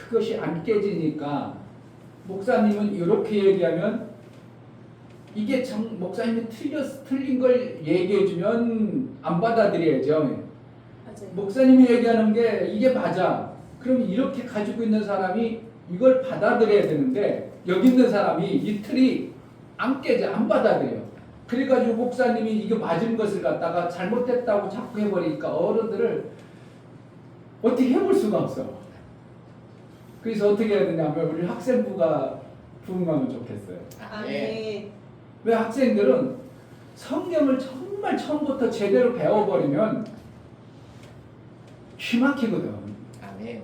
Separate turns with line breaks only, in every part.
그것이 안 깨지니까 목사님은 이렇게 얘기하면 이게 참 목사님이 틀린 걸 얘기해주면 안 받아들여야죠.
맞아요.
목사님이 얘기하는 게 이게 맞아. 그럼 이렇게 가지고 있는 사람이 이걸 받아들여야 되는데 여기 있는 사람이 이 틀이 안 깨져, 안 받아들여. 그래가지고 목사님이 이게 맞은 것을 갖다가 잘못됐다고 자꾸 해버리니까 어른들을 어떻게 해볼 수가 없어. 그래서 어떻게 해야 되냐면 우리 학생부가 부응하면 좋겠어요.
아멘.
왜 학생들은 성경을 정말 처음부터 제대로 배워버리면 기막히거든.
아멘.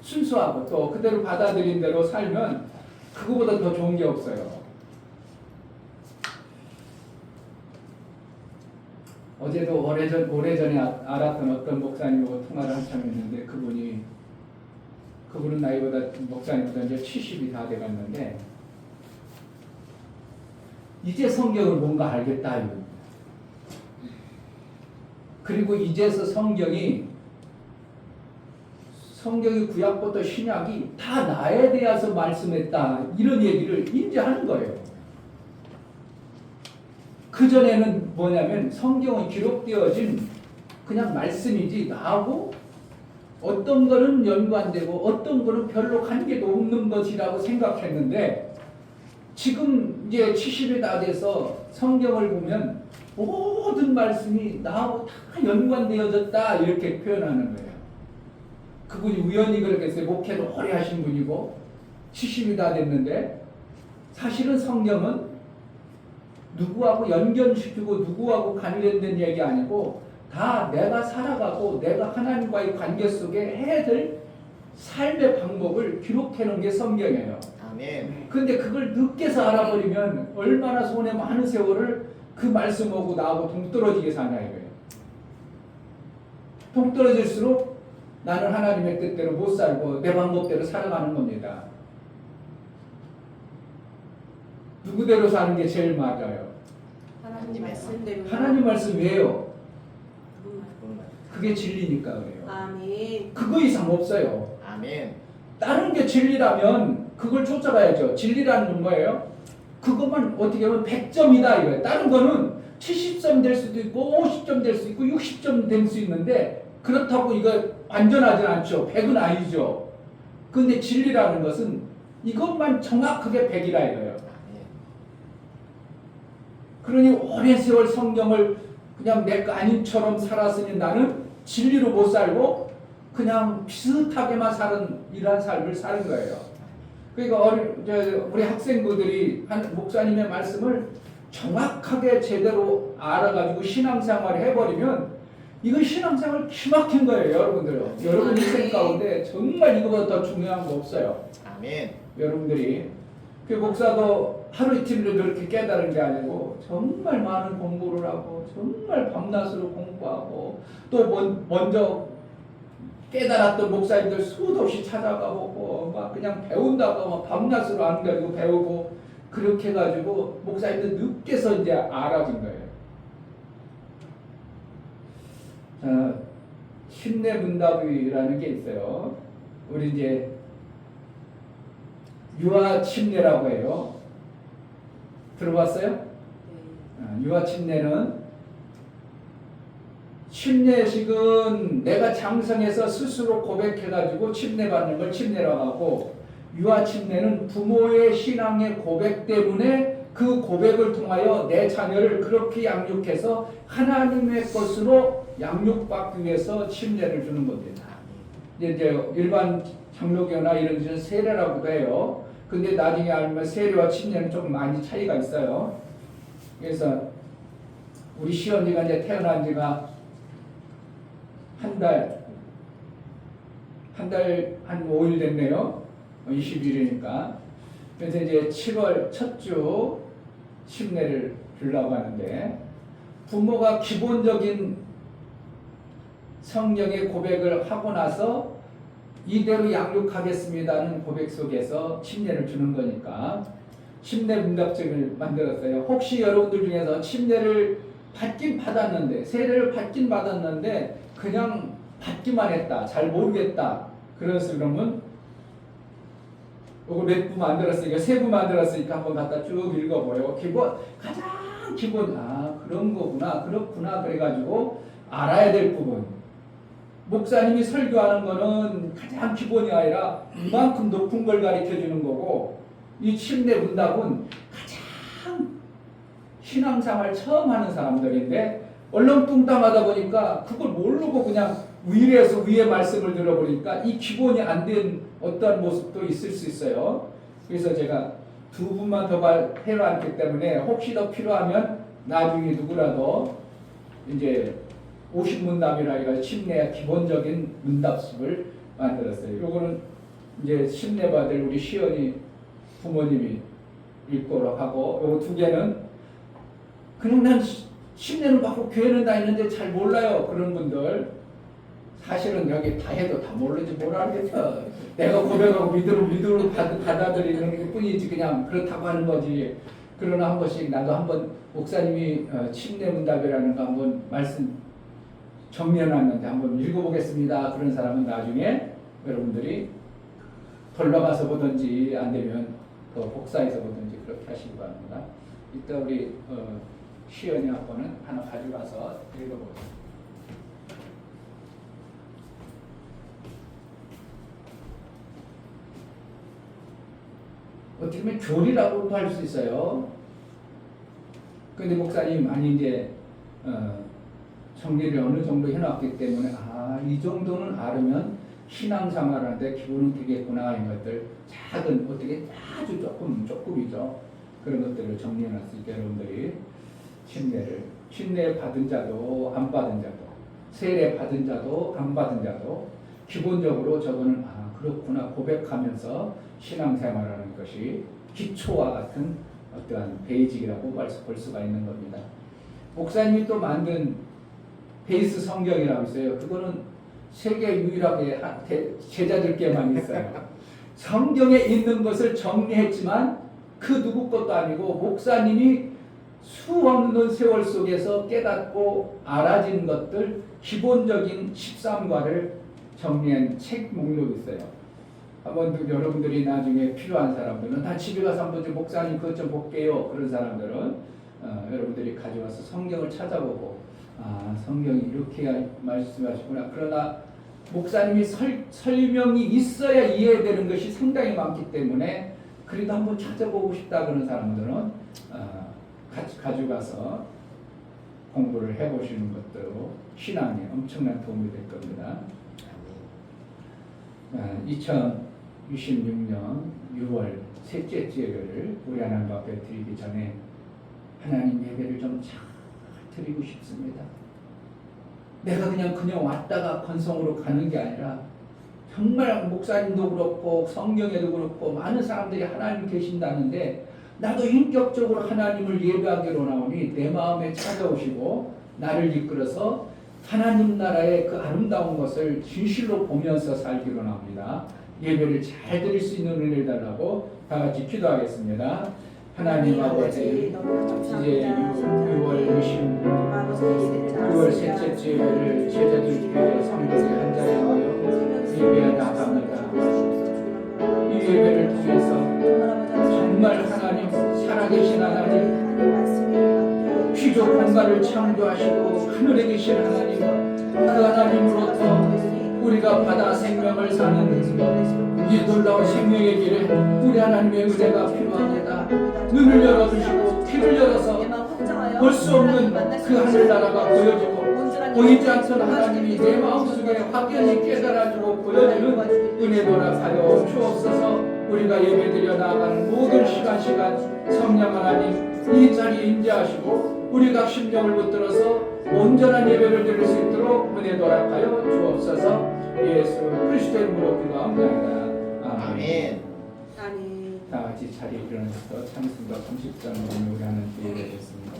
순수하고 또 그대로 받아들인 대로 살면 그거보다 더 좋은 게 없어요. 어제도 오래전에 알았던 어떤 목사님하고 통화를 한참 했는데 그분은 나이보다 목사님보다 이제 70이 다 돼갔는데 이제 성경을 뭔가 알겠다 이거. 그리고 이제서 성경이 구약부터 신약이 다 나에 대해서 말씀했다 이런 얘기를 인지하는 거예요. 그전에는 뭐냐면 성경은 기록되어진 그냥 말씀이지 나하고 어떤 거는 연관되고 어떤 거는 별로 관계도 없는 것이라고 생각했는데 지금 이제 70이 다 돼서 성경을 보면 모든 말씀이 나하고 다 연관되어졌다 이렇게 표현하는 거예요. 그분이 우연히 그렇게 했어요. 목회를 오래 하신 분이고 70이 다 됐는데 사실은 성경은 누구하고 연결시키고 누구하고 관련된 얘기 아니고 다 내가 살아가고 내가 하나님과의 관계 속에 해야 될 삶의 방법을 기록해 놓은 게 성경이에요.
아멘.
근데 그걸 늦게서 알아버리면 얼마나 손에 많은 세월을 그 말씀하고 나하고 동떨어지게 사냐 이거예요. 동떨어질수록 나는 하나님의 뜻대로 못 살고 내 방법대로 살아가는 겁니다. 누구대로 사는 게 제일 맞아요?
하나님 말씀대로.
하나님 말씀 왜요?
그분만.
그게 진리니까 그래요.
아멘.
그거 이상 없어요.
아멘.
다른 게 진리라면 그걸 쫓아가야죠. 진리라는 건 뭐예요? 그것만 어떻게 보면 100점이다 이거예요. 다른 거는 70점 될 수도 있고 50점 될 수 있고 60점 될 수 있는데 그렇다고 이거 완전하진 않죠. 100은 아니죠. 근데 진리라는 것은 이것만 정확하게 100이라 이거예요. 그러니 오랜 세월 성경을 그냥 내 거 아닌처럼 살았으니 나는 진리로 못 살고 그냥 비슷하게만 사는 이러한 삶을 사는 거예요. 그러니까 우리 학생부들이 목사님의 말씀을 정확하게 제대로 알아가지고 신앙생활을 해버리면 이건 신앙생활 기막힌 거예요, 여러분들. 여러분 인생 가운데 정말 이거보다 더 중요한 거 없어요.
아멘.
여러분들이 그 목사도 하루 이틀로 그렇게 깨달은 게 아니고 정말 많은 공부를 하고 정말 밤낮으로 공부하고 또 먼저 깨달았던 목사님들 수도 없이 찾아가보고 막 그냥 배운다고 막 밤낮으로 안 가지고 배우고 그렇게 해가지고 목사님들 늦게서 이제 알아진 거예요. 자, 침례문답이라는 게 있어요. 우리 이제 유아 침례라고 해요. 들어봤어요?
네.
유아 침례는 침례식은 내가 장성해서 스스로 고백해가지고 침례받는 걸 침례라고 하고 유아 침례는 부모의 신앙의 고백 때문에 그 고백을 통하여 내 자녀를 그렇게 양육해서 하나님의 것으로 양육받기 위해서 침례를 주는 겁니다. 이제 일반 장로교나 이런 데는 세례라고도 해요. 근데 나중에 알면 세례와 침례는 조금 많이 차이가 있어요. 그래서 우리 시언니가 이제 태어난 지가 한 달 한 5일 됐네요. 20일이니까. 그래서 이제 7월 첫 주 침례를 주려고 하는데 부모가 기본적인 성령의 고백을 하고 나서 이대로 양육하겠습니다는 고백 속에서 침례를 주는 거니까 침례 문답증을 만들었어요. 혹시 여러분들 중에서 침례를 받긴 받았는데 세례를 받긴 받았는데 그냥 받기만 했다. 잘 모르겠다. 그래서 그러면 요거 몇 부 만들었으니까 세 부 만들었으니까 한번 갖다 쭉 읽어보요. 기본 가장 기본 그런 거구나 그렇구나 그래가지고 알아야 될 부분. 목사님이 설교하는 거는 가장 기본이 아니라 이만큼 높은 걸 가르쳐 주는 거고 이 침례 문답은 가장 신앙생활 처음 하는 사람들인데 얼렁뚱땅하다 보니까 그걸 모르고 그냥 위에서 위에 말씀을 들어보니까 이 기본이 안 된 어떠한 모습도 있을 수 있어요. 그래서 제가 두 분만 더 해놨기 때문에 혹시 더 필요하면 나중에 누구라도 이제 50문답이라 해서 침례 기본적인 문답집을 만들었어요. 요거는 이제 침례 받을 우리 시연이 부모님이 읽도록 하고 요거 두 개는 그냥 난 침례는 받고 교회는 다니는데 잘 몰라요. 그런 분들 사실은 여기 다 해도 다 모르지 뭘 알겠어. 내가 고백하고 믿음으로 받아들이는 뿐이지 그냥 그렇다고 하는 거지. 그러나 한 번씩 나도 한번 목사님이 침례 문답이라는 거 한번 말씀 정리해놨는데 한번 읽어보겠습니다. 그런 사람은 나중에 여러분들이 돌아가서 보든지 안 되면 더 복사해서 보든지 그렇게 하시기 바랍니다. 이따 우리 시연이 아빠는 하나 가져가서 읽어보겠습니다. 어떻게 보면 교리라고도 할 수 있어요. 근데 목사님 아니 이제 정리를 어느 정도 해놨기 때문에 이 정도는 알으면 신앙생활하는데 기본은 되겠구나 이런 것들 작은 어떻게 아주 조금이죠. 그런 것들을 정리해놨으니까 여러분들이 침례 받은 자도 안 받은 자도 세례 받은 자도 안 받은 자도 기본적으로 저거는 그렇구나 고백하면서 신앙생활하는 것이 기초와 같은 어떠한 베이직이라고 볼 수가 있는 겁니다. 목사님이 또 만든 베이스 성경이라고 있어요. 그거는 세계 유일하게 제자들께만 있어요. 성경에 있는 것을 정리했지만 그 누구 것도 아니고 목사님이 수없는 세월 속에서 깨닫고 알아진 것들 기본적인 13과를 정리한 책 목록이 있어요. 한번 여러분들이 나중에 필요한 사람들은 다 집에 가서 한번 좀 목사님 그것 좀 볼게요. 그런 사람들은 여러분들이 가져와서 성경을 찾아보고 성경이 이렇게 말씀하시구나. 그러나 목사님이 설명이 있어야 이해되는 것이 상당히 많기 때문에 그래도 한번 찾아보고 싶다 그런 사람들은 가져가서 공부를 해보시는 것도 신앙에 엄청난 도움이 될 겁니다. 2026년 6월 셋째 주일을 우리 하나님 앞에 드리기 전에 하나님 예배를 좀 잘 드리고 싶습니다. 내가 그냥 왔다가 건성으로 가는 게 아니라 정말 목사님도 그렇고 성경에도 그렇고 많은 사람들이 하나님 계신다는데 나도 인격적으로 하나님을 예배하기로 나오니 내 마음에 찾아오시고 나를 이끌어서 하나님 나라의 그 아름다운 것을 진실로 보면서 살기로 나옵니다. 예배를 잘 드릴 수 있는 은혜를 달라고 다 같이 기도하겠습니다. 하나님 아버지, 이제 6월 6월 셋째 주일을 제자들교회 성도의 한 자리에 모여 예배에 나갑니다. 이 예배를 통해서 정말 하나님 살아계신 하나님 피조 공간을 창조하시고 하늘에 계신 하나님 그 하나님으로부터 우리가 받아 생명을 사는 이 놀라운 생명의 길에 우리 하나님의 은혜가 필요합니다. 눈을 열어주시고 귀를 열어서 볼 수 없는 그 하늘나라가 보여지고 보이지 않던 하나님이 내 마음속에 확연히 깨달아지고 보여지는 은혜도라 하여 주옵소서. 우리가 예배드려 나아가는 모든 시간 성령 하나님 이 자리에 임재하시고 우리가 심령을 붙들어서 온전한 예배를 드릴 수 있도록 은혜도 허락하여 주옵소서. 예수 그리스도의 이름으로 기도합니다. 아멘. 다 같이 자리에 일어나서 찬송가 30장을 우리 하는 기회가 되겠습니다.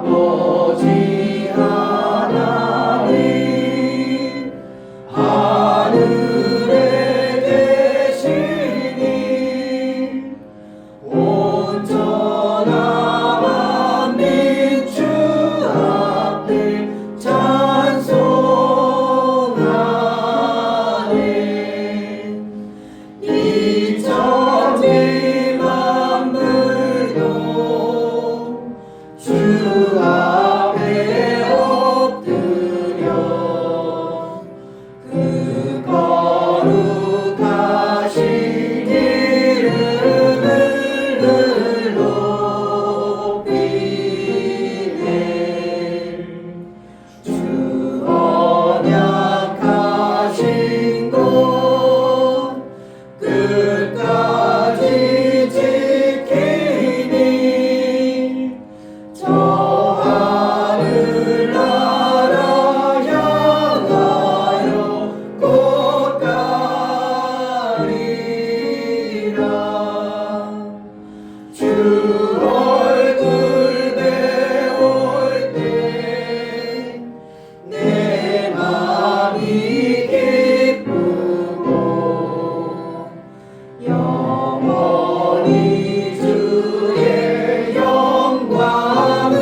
아버지 얼굴 배울 때 내 마음이 기쁘고 영원히 주의 영광을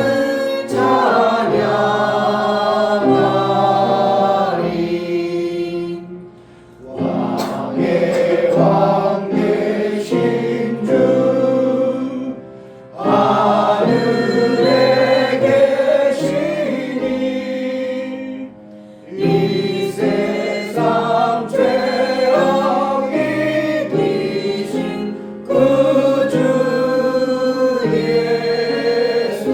찬양하리. 왕의 왕 되신 주 하늘에 계시니 이 세상 죄악 이기신 그 주 예수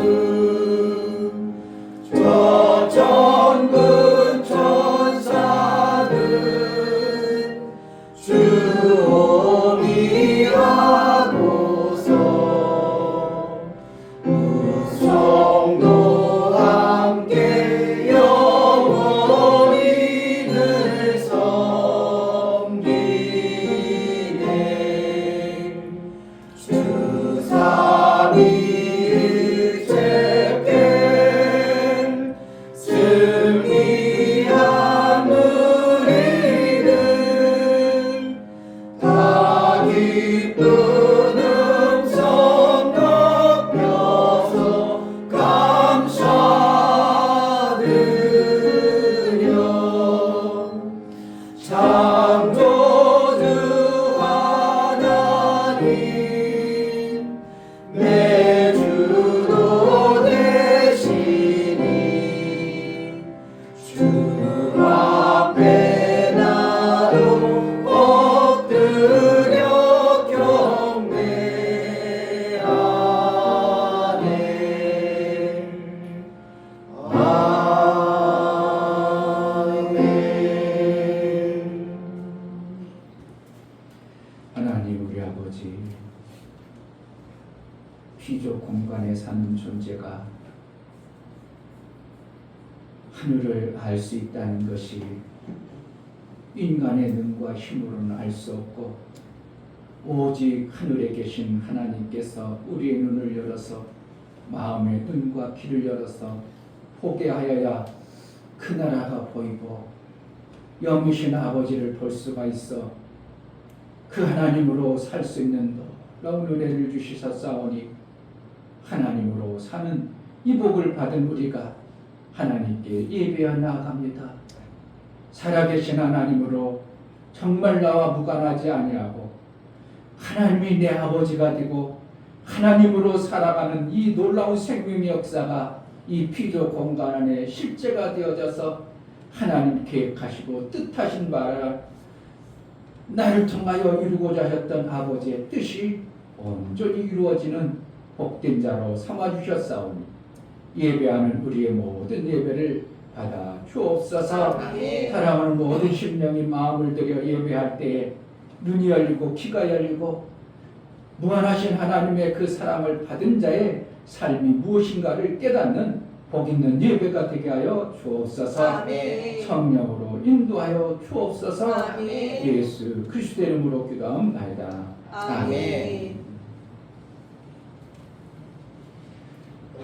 저 천군 천사들 주오미하고서 우성도 함께 영원히 늘 섬기네. 주 삼위일체께 승리한 우리는 다 기쁜 음성 높여서 감사드려. 창조주 하나님 내 주도 되시니 주 앞에 나도 엎드려 경배하네. 아멘.
하나님 우리 아버지, 피조 공간에 사는 존재가 하늘을 알 수 있다는 것이 인간의 눈과 힘으로는 알 수 없고 오직 하늘에 계신 하나님께서 우리의 눈을 열어서 마음의 눈과 귀를 열어서 보게 하여야 그 나라가 보이고 영이신 아버지를 볼 수가 있어 그 하나님으로 살 수 있는 놀라운 은혜를 주시사오니 하나님으로 사는 이 복을 받은 우리가 하나님께 예배하여 나아갑니다. 살아계신 하나님으로 정말 나와 무관하지 아니하고 하나님이 내 아버지가 되고 하나님으로 살아가는 이 놀라운 생명의 역사가 이 피조 공간 안에 실제가 되어져서 하나님 계획하시고 뜻하신 바를 나를 통하여 이루고자 하셨던 아버지의 뜻이 온전히 이루어지는 복된 자로 삼아주셨사오니 예배하는 우리의 모든 예배를 받아 주옵소서. 사랑하는 모든 심령이 마음을 들여 예배할 때에 눈이 열리고 귀가 열리고 무한하신 하나님의 그 사랑을 받은 자의 삶이 무엇인가를 깨닫는 복 있는 예배가 되게 하여 주옵소서. 성령으로 인도하여 주옵소서. 예수 그리스도의 이름으로 기도하옵나이다.
아멘.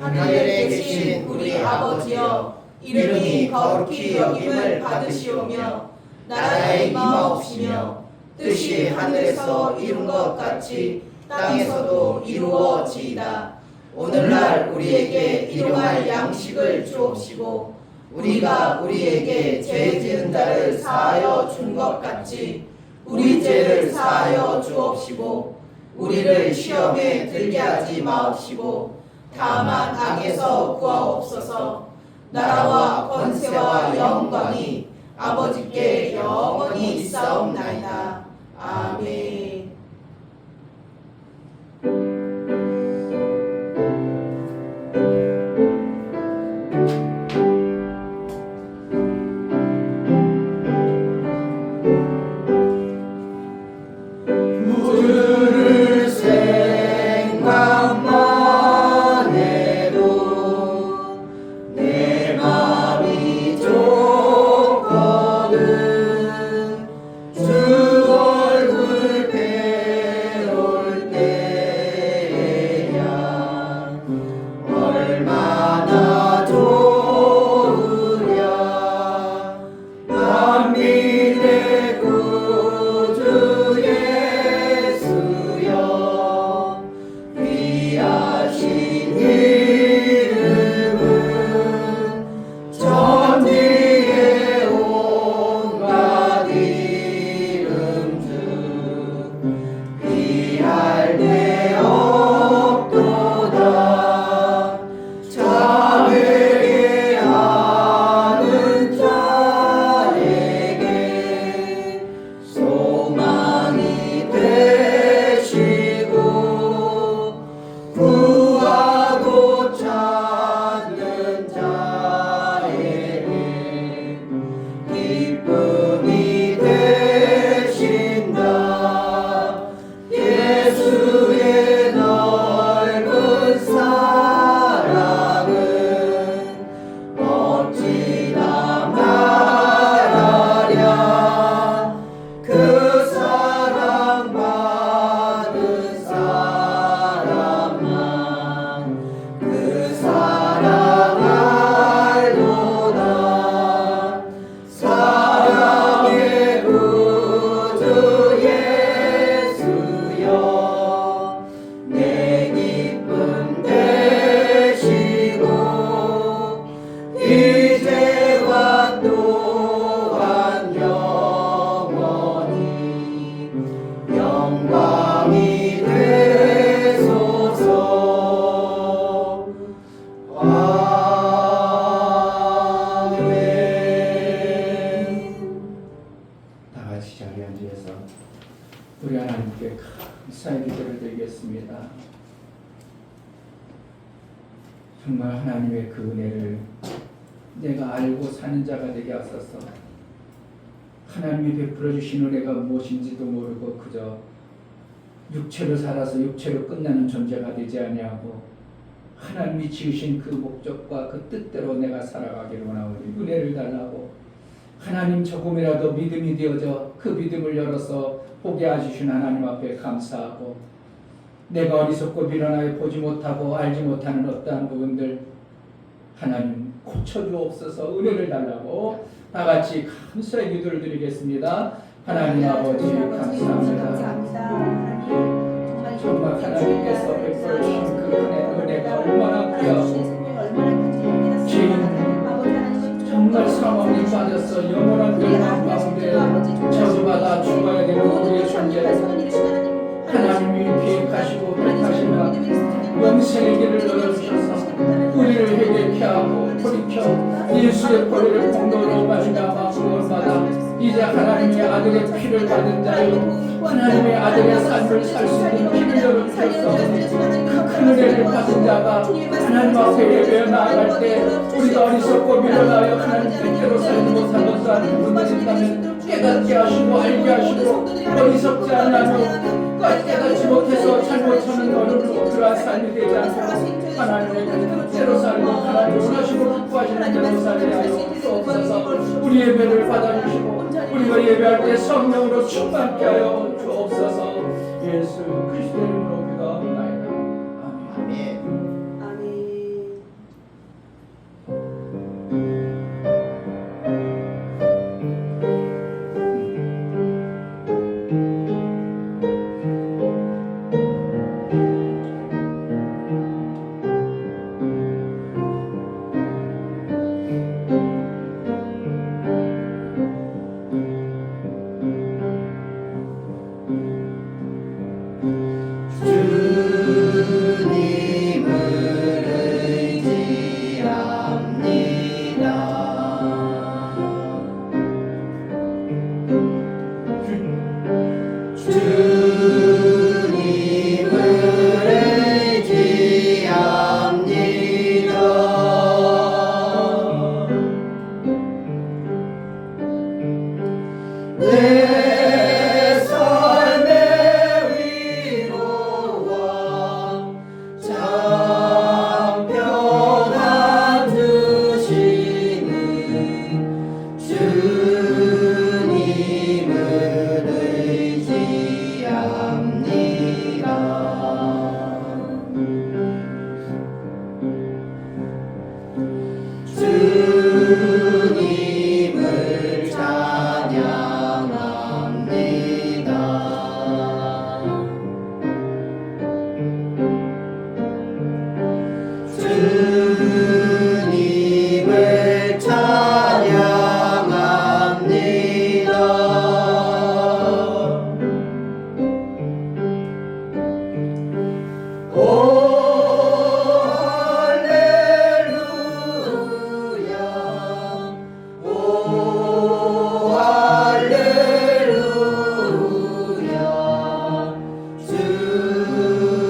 하늘에 계신 우리 아버지여, 이름이 거룩히 여김을 받으시오며 나라의 임하옵시며 뜻이 하늘에서 이룬 것 같이 땅에서도 이루어지이다. 오늘날 우리에게 일용할 양식을 주옵시고 우리가 우리에게 죄 지은 자를 사하여 준 것 같이 우리 죄를 사하여 주옵시고 우리를 시험에 들게 하지 마옵시고 다만 악에서 구하옵소서. 나라와 권세와 영광이 아버지께 영원히 있사옵나이다. 아멘. 주를 생각만 해도 내 맘이 좋거든. 주 얼굴
정말 하나님의 그 은혜를 내가 알고 사는 자가 되게 하소서. 하나님이 베풀어 주신 은혜가 무엇인지도 모르고 그저 육체로 살아서 육체로 끝나는 존재가 되지 아니하고 하나님이 지으신 그 목적과 그 뜻대로 내가 살아가기를 원하오니 은혜를 달라고 하나님 조금이라도 믿음이 되어져 그 믿음을 열어서 보게 해주신 하나님 앞에 감사하고 내가 어리석고 미련하여 보지 못하고 알지 못하는 어떠한 부분들 하나님 고쳐주옵소서. 은혜를 달라고 다 같이 감사의 기도를 드리겠습니다. 하나님 아버지 감사합니다. 정말 하나님께서 베풀어 주신 그 은혜가 얼마나 귀하고 죄인 정말 상황에 빠져서 영원한 멸망 가운데 저주받아 죽어야 되는 우리의 존재를 하나님이 계획하시고 택하시며 영생의 길을 열어주셔서 우리를 회개케 하고 돌이켜 예수의 보혈을 공로로 말미암아 구원받아 이제 하나님의 아들의 피를 받은 자요 하나님의 아들의 삶을 살 수 있는 길을 열어주셔서 그 큰 은혜를 받은 자가 하나님 앞에 예배에 나아갈 때 우리가 어리석고 미련하여 하나님 뜻대로 살지 못한 것을 분들이 있다면 깨닫게 하시고 알게 하시고 어리석지 않으며 깨닫지 못해서 잘못하는 어른으로 그러한 삶이 되지 않고 하나님의 뜻대로 살고 하나님 원하시고 기뻐하시는 대로 살게 하여 주옵소서. 우리 예배를 받아주시고 우리가 예배할 때 성령으로 충만케 하여 주옵소서. 예수 그리스도의 이름으로 기도하옵나이다. 아멘.
아멘.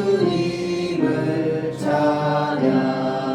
주님을 찬양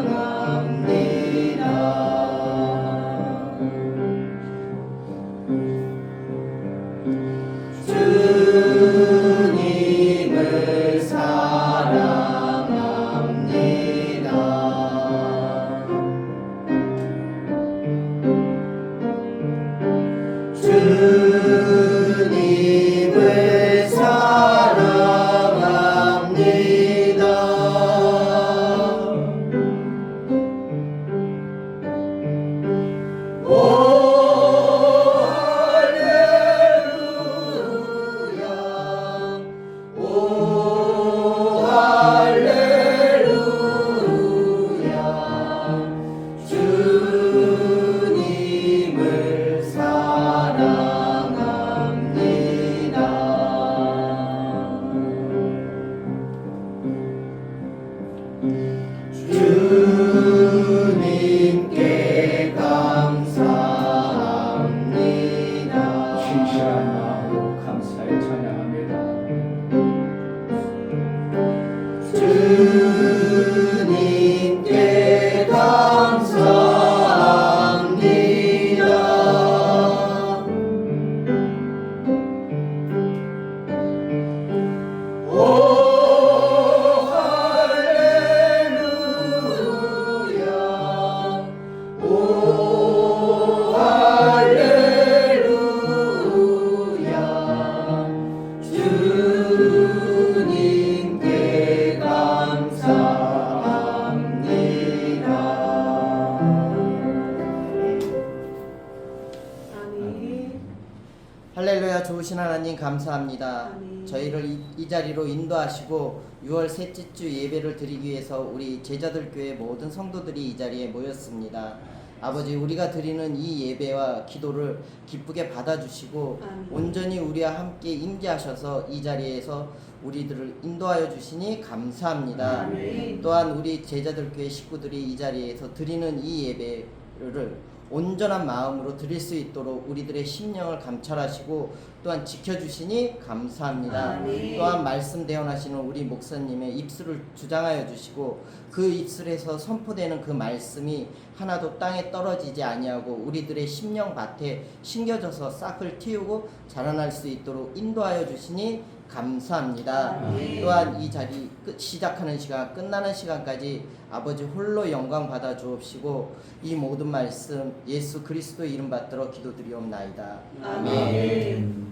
감사합니다.
아멘.
저희를 이 자리로 인도하시고 6월 셋째 주 예배를 드리기 위해서 우리 제자들 교회 모든 성도들이 이 자리에 모였습니다. 아버지, 우리가 드리는 이 예배와 기도를 기쁘게 받아주시고
아멘.
온전히 우리와 함께 임재하셔서 이 자리에서 우리들을 인도하여 주시니 감사합니다.
아멘.
또한 우리 제자들 교회 식구들이 이 자리에서 드리는 이 예배를 온전한 마음으로 드릴 수 있도록 우리들의 심령을 감찰하시고 또한 지켜주시니 감사합니다.
아멘.
또한 말씀 대언하시는 우리 목사님의 입술을 주장하여 주시고 그 입술에서 선포되는 그 말씀이 하나도 땅에 떨어지지 아니하고 우리들의 심령 밭에 심겨져서 싹을 틔우고 자라날 수 있도록 인도하여 주시니 감사합니다.
아멘.
또한 이 자리 시작하는 시간 끝나는 시간까지 아버지 홀로 영광 받아 주옵시고 이 모든 말씀 예수 그리스도 이름 받들어 기도드리옵나이다.
아멘.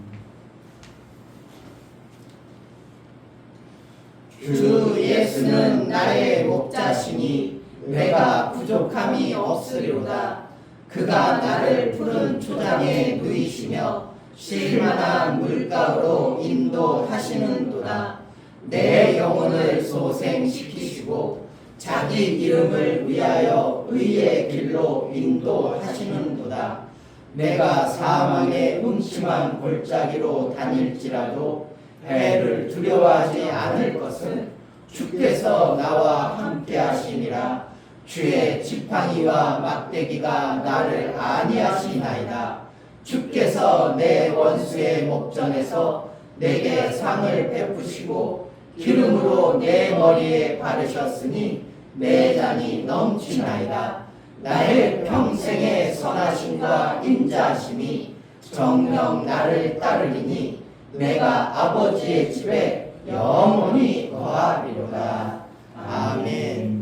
주 예수는 나의 목자시니 내가 부족함이 없으리로다. 그가 나를 푸른 초장에 누이시며 쉴만한 물가로 인도하시는도다. 내 영혼을 소생시키시고 자기 이름을 위하여 의의 길로 인도하시는도다. 내가 사망의 음침한 골짜기로 다닐지라도 해를 두려워하지 않을 것은 주께서 나와 함께 하시니라. 주의 지팡이와 막대기가 나를 안위하시나이다. 주께서 내 원수의 목전에서 내게 상을 베푸시고 기름으로 내 머리에 바르셨으니 내 잔이 넘치나이다. 나의 평생의 선하심과 인자하심이 정녕 나를 따르리니 내가 아버지의 집에 영원히 거하리로다. 아멘.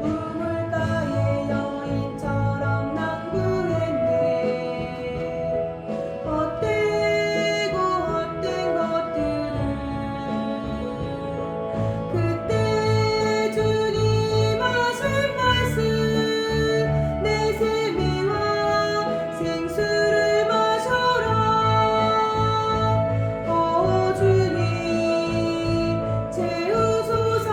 우물가의 여인처럼 낭구했네. 헛되고 헛된 것들을 그때 주님 하신 말씀 내 세미와 생수를 마셔라. 오 주님 채우소서.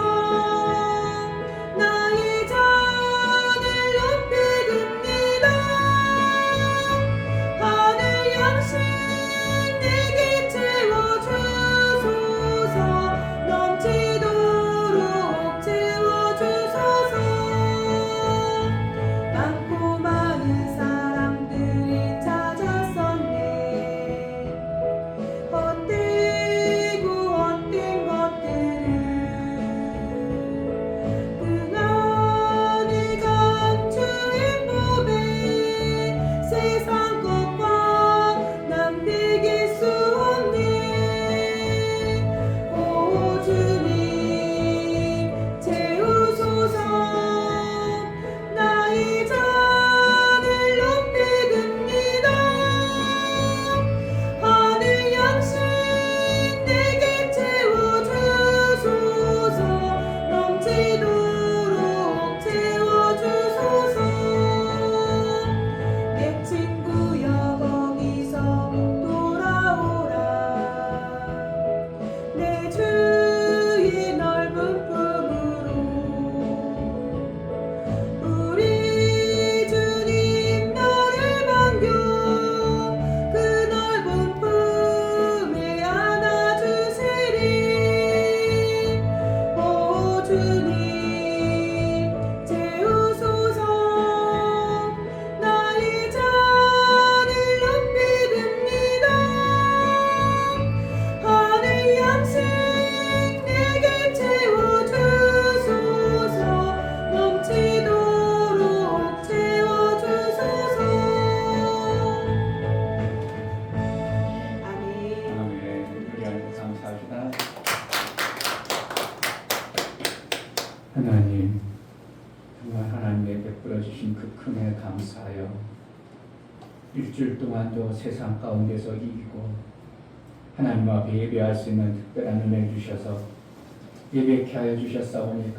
나의 잔을 높이 듭니다. 하늘 양식 내게 채워주소서. 넘치도록 채워주소서. 많고 많은 사람들이 찾았었네. 헛되고 헛된 것들을 그간의 감추인 법에 세상 것과 남비길 수 없네. 오 주님 채우소서. 나의 잔을 높이 듭니다. 하늘 양식 내게 채워주소서. 넘치도록 채워주소서. 내 친구여 거기서 돌아오라. 내 주의 넓은 품으로. 우리 주님 나를 반겨 그 넓은 품에 안아주시리. 오 주님 채우소서. 나의 잔을 높이 듭니다. 하늘 양식 내게 채워주소서. 넘치도록 채워주소서. 아멘.
아멘. 우리 하나님 감사합니다. 하나님, 정말 하나님의 베풀어 주신 그 큰에 감사하여 일주일 동안도 세상 가운데서 이기고 하나님 앞에 예배할 수 있는 특별한 은혜 주셔서 예배케 하여 주셨사오니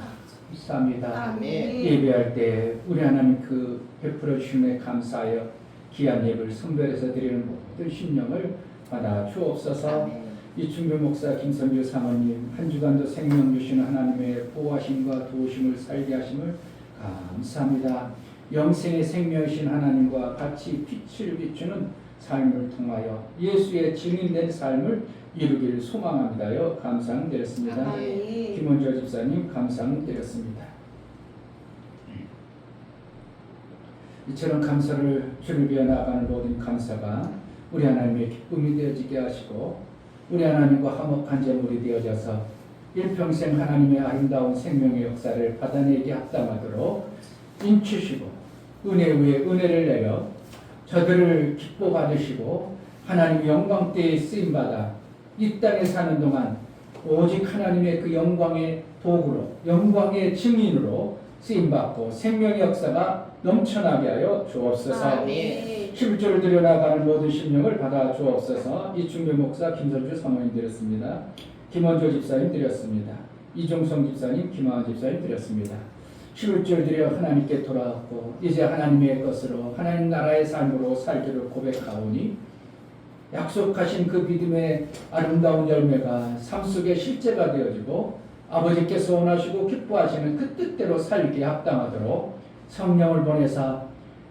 감사합니다.
아멘.
예배할 때 우리 하나님 그 베풀어 주심에 감사하여 귀한 예배를 선별해서 드리는 모든 심령을 받아 주옵소서.
아멘.
이충배 목사 김선주 사모님 한 주간도 생명 주시는 하나님의 보호하심과 도우심을 살게 하심을 감사합니다. 영생의 생명이신 하나님과 같이 빛을 비추는 삶을 통하여 예수의 증인된 삶을 이루기를 소망합니다요. 감사드렸습니다.
아멘.
김원조 집사님 감사드렸습니다. 이처럼 감사를 주를 위해 나아가는 모든 감사가 우리 하나님의 기쁨이 되어지게 하시고 우리 하나님과 화목한 제물이 되어져서 일평생 하나님의 아름다운 생명의 역사를 받아내기 합당하도록 인치시고 은혜 위에 은혜를 내려 저들을 기뻐 받으시고 하나님 영광때에 쓰임받아 이 땅에 사는 동안 오직 하나님의 그 영광의 도구로 영광의 증인으로 쓰임받고 생명의 역사가 넘쳐나게 하여 주옵소서.
아멘.
11조를 드려나가는 모든 심령을 받아 주옵소서. 이충배 목사 김선주 사모님 드렸습니다. 김원조 집사님 드렸습니다. 이종성 집사님 김하은 집사님 드렸습니다. 11조를 드려 하나님께 돌아왔고 이제 하나님의 것으로 하나님 나라의 삶으로 살기를 고백하오니 약속하신 그 믿음의 아름다운 열매가 삶 속에 실제가 되어지고 아버지께서 원하시고 기뻐하시는 그 뜻대로 살기에 합당하도록 성령을 보내사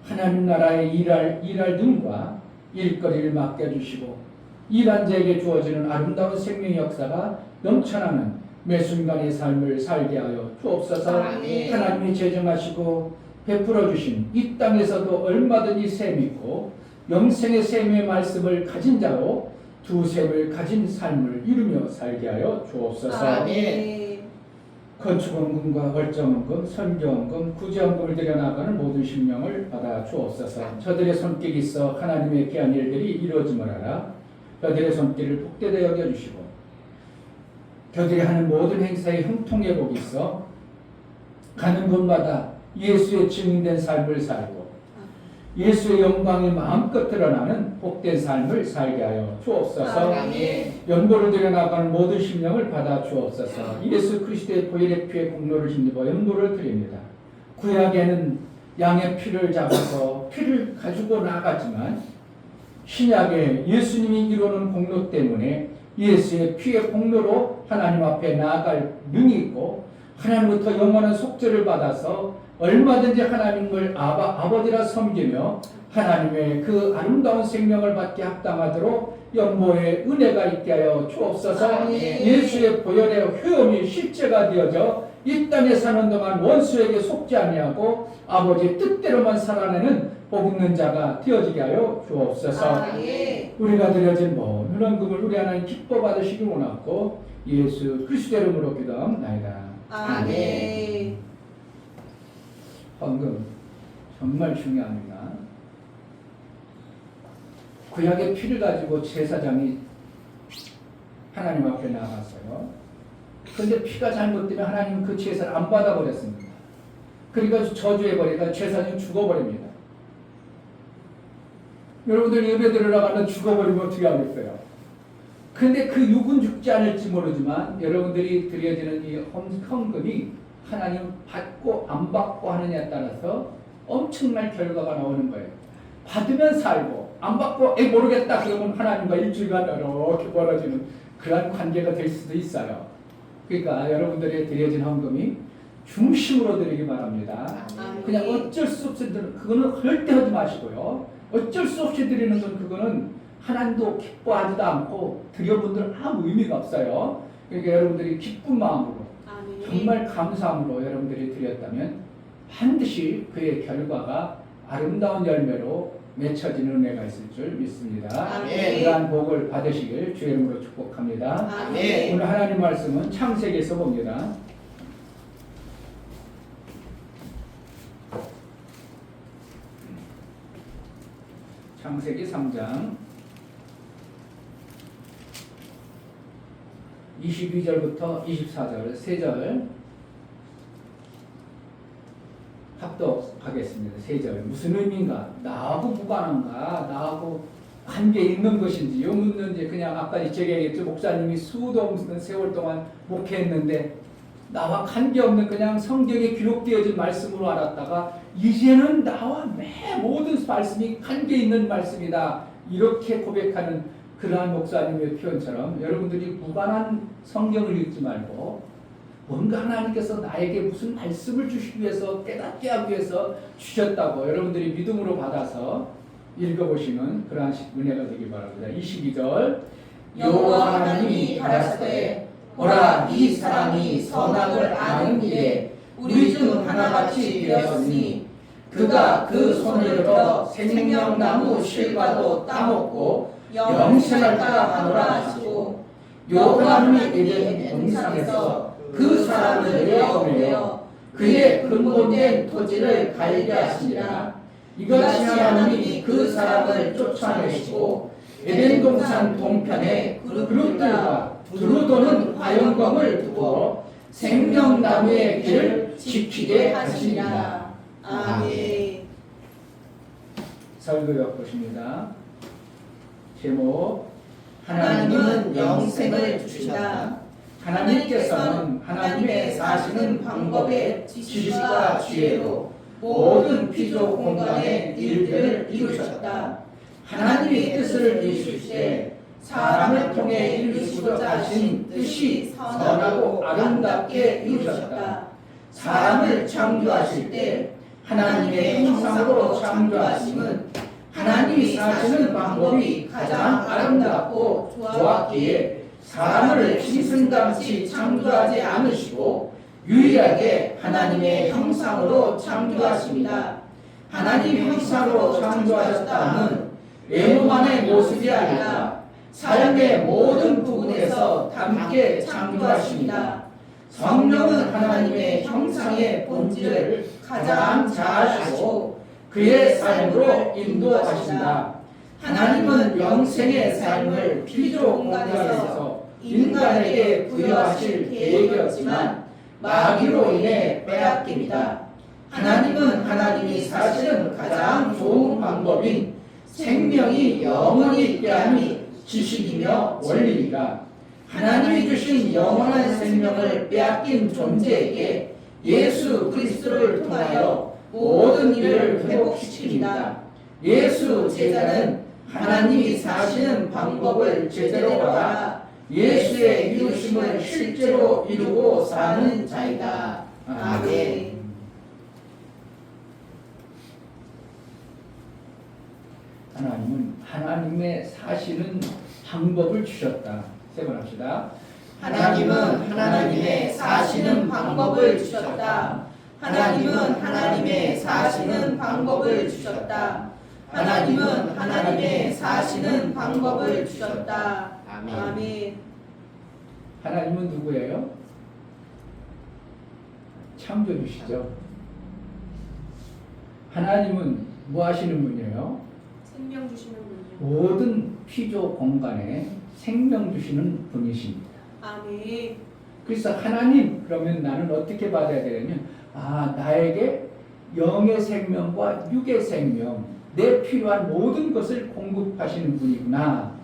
하나님 나라의 일할 눈과 일거리를 맡겨주시고 일한 자에게 주어지는 아름다운 생명의 역사가 넘쳐나는 매 순간의 삶을 살게 하여 주옵소서.
아멘.
하나님이 제정하시고 베풀어 주신 이 땅에서도 얼마든지 셈 있고 영생의 셈의 말씀을 가진 자로 두 셈을 가진 삶을 이루며 살게 하여 주옵소서.
아멘.
건축원금과 월정원금, 선교원금, 구제원금을 들여나가는 모든 심령을 받아 주옵소서. 저들의 손길이 있어 하나님의 귀한 일들이 이루어짐을 알아 저들의 손길을 복되게 여겨주시고 저들이 하는 모든 행사에 형통의 복이 있어 가는 곳마다 예수의 증인된 삶을 살고 예수의 영광이 마음껏 드러나는 복된 삶을 살게 하여 주옵소서.
아멘.
연고를 드려나가는 모든 심령을 받아 주옵소서. 예수 그리스도의 보혈의 피의 공로를 힘입어 연고를 드립니다. 구약에는 양의 피를 잡아서 피를 가지고 나가지만 신약에 예수님이 이루는 공로 때문에 예수의 피의 공로로 하나님 앞에 나아갈 능이 있고 하나님부터 영원한 속죄를 받아서 얼마든지 하나님을 아버지라 섬기며 하나님의 그 아름다운 생명을 받게 합당하도록 연보의 은혜가 있게 하여 주옵소서.
아멘.
예수의 보혈의 효험이 실제가 되어져 이 땅에 사는 동안 원수에게 속지 아니하고 아버지 뜻대로만 살아내는 복 있는 자가 되어지게 하여 주옵소서.
아멘.
우리가 드려진 모든 헌금을 우리 하나님 기뻐 받으시기 원하고 예수 그리스도 이름으로 기도합나이다.
아멘.
헌금 정말 중요합니다. 구약의 피를 가지고 제사장이 하나님 앞에 나갔어요. 그런데 피가 잘못되면 하나님은 그 제사를 안 받아버렸습니다. 그러니까 저주해버리니까 제사장이 죽어버립니다. 여러분들 예배 드리러가면 죽어버리면 어떻게 하겠어요? 근데 그 육은 죽지 않을지 모르지만 여러분들이 드려지는 이 헌금이 하나님 받고 안 받고 하느냐에 따라서 엄청난 결과가 나오는 거예요. 받으면 살고 안 받고 모르겠다 그러면 하나님과 일주일간 이렇게 벌어지는 그런 관계가 될 수도 있어요. 그러니까 여러분들이 드려진 헌금이 중심으로 드리기 바랍니다.
아멘.
그냥 어쩔 수 없이 그거는 절대 하지 마시고요. 어쩔 수 없이 드리는 건 그거는 하나님도 기뻐하지도 않고 드려본들 아무 의미가 없어요. 그러니까 여러분들이 기쁜 마음으로
아멘.
정말 감사함으로 여러분들이 드렸다면 반드시 그의 결과가 아름다운 열매로 맺혀지는 은혜가 있을 줄 믿습니다.
아멘.
그러한 복을 받으시길 주의 이름으로 축복합니다.
아멘.
오늘 하나님 말씀은 창세기에서 봅니다. 창세기 3장 22절부터 24절 3절 합독하겠습니다. 3절 무슨 의미인가? 나하고 무관한가? 나하고 관계 있는 것인지요 묻는지 그냥 아까 제가 얘기했죠. 목사님이 수도 없는 세월 동안 목회했는데 나와 관계없는 그냥 성경에 기록되어진 말씀으로 알았다가 이제는 나와 모든 말씀이 관계 있는 말씀이다 이렇게 고백하는 그러한 목사님의 표현처럼 여러분들이 무관한 성경을 읽지 말고 뭔가 하나님께서 나에게 무슨 말씀을 주시기 위해서 깨닫게 하기 위해서 주셨다고 여러분들이 믿음으로 받아서 읽어보시는 그러한 은혜가 되기 바랍니다. 22절
여호와 하나님이 가라사대 보라 이 사람이 선악을 아는 일에 우리 중 하나같이 되었으니 그가 그 손을 들어 생명나무 실과도 따먹고 영생할까 하노라 하시고 여호와 하나님이 영상에서 그 사람을 내어보내어 그의 근본된 토지를 갈게 하시니라. 이같이 하나님이 그 사람을 쫓아내시고 에덴 동산 동편에 그룹들과 두루도는 화영검을 두고 생명나무의 길을 지키게 하시니라. 아멘.
설교해 보십니다. 제목
하나님은 영생을 주시다.
하나님께서는 하나님의 사시는 방법의
지식과 지혜로 모든 피조 공간의 일들을 이루셨다. 하나님의 뜻을 이루실 때 사람을 통해 이루시고자 하신 뜻이 선하고 아름답게 이루셨다. 사람을 창조하실 때 하나님의 형상으로 창조하심은 하나님이 사시는 방법이 가장 아름답고 좋았기에 사람을 짐승같이 창조하지 않으시고 유일하게 하나님의 형상으로 창조하십니다. 하나님 형상으로 창조하셨다는 외모만의 모습이 아니라 삶의 모든 부분에서 함께 창조하십니다. 성령은 하나님의 형상의 본질을 가장 잘 아시고 그의 삶으로 인도하신다. 하나님은 영생의 삶을 피조 공간에서 인간에게 부여하실 계획이었지만 마귀로 인해 빼앗깁니다. 하나님은 하나님이 사시는 가장 좋은 방법인 생명이 영원히 있게 함이 지식이며 원리이다. 하나님이 주신 영원한 생명을 빼앗긴 존재에게 예수 그리스도를 통하여 모든 일을 회복시킵니다. 예수 제자는 하나님이 사시는 방법을 제대로 알아 예수의 이루심을 실제로 이루고 사는 자이다. 아멘.
하나님은 하나님의 사시는 방법을 주셨다. 세 번 합시다.
하나님은 하나님의 사시는 방법을 주셨다. 하나님은 하나님의 사시는 방법을 주셨다. 하나님은 하나님의 사시는 방법을 주셨다.
아멘.
아멘.
하나님은 누구예요? 창조주시죠. 하나님은 뭐 하시는 분이에요?
생명 주시는 분이요.
모든 피조 공간에 생명 주시는 분이십니다.
아멘.
그래서 하나님 그러면 나는 어떻게 받아야 되냐면 나에게 영의 생명과 육의 생명 내 필요한 모든 것을 공급하시는 분이구나.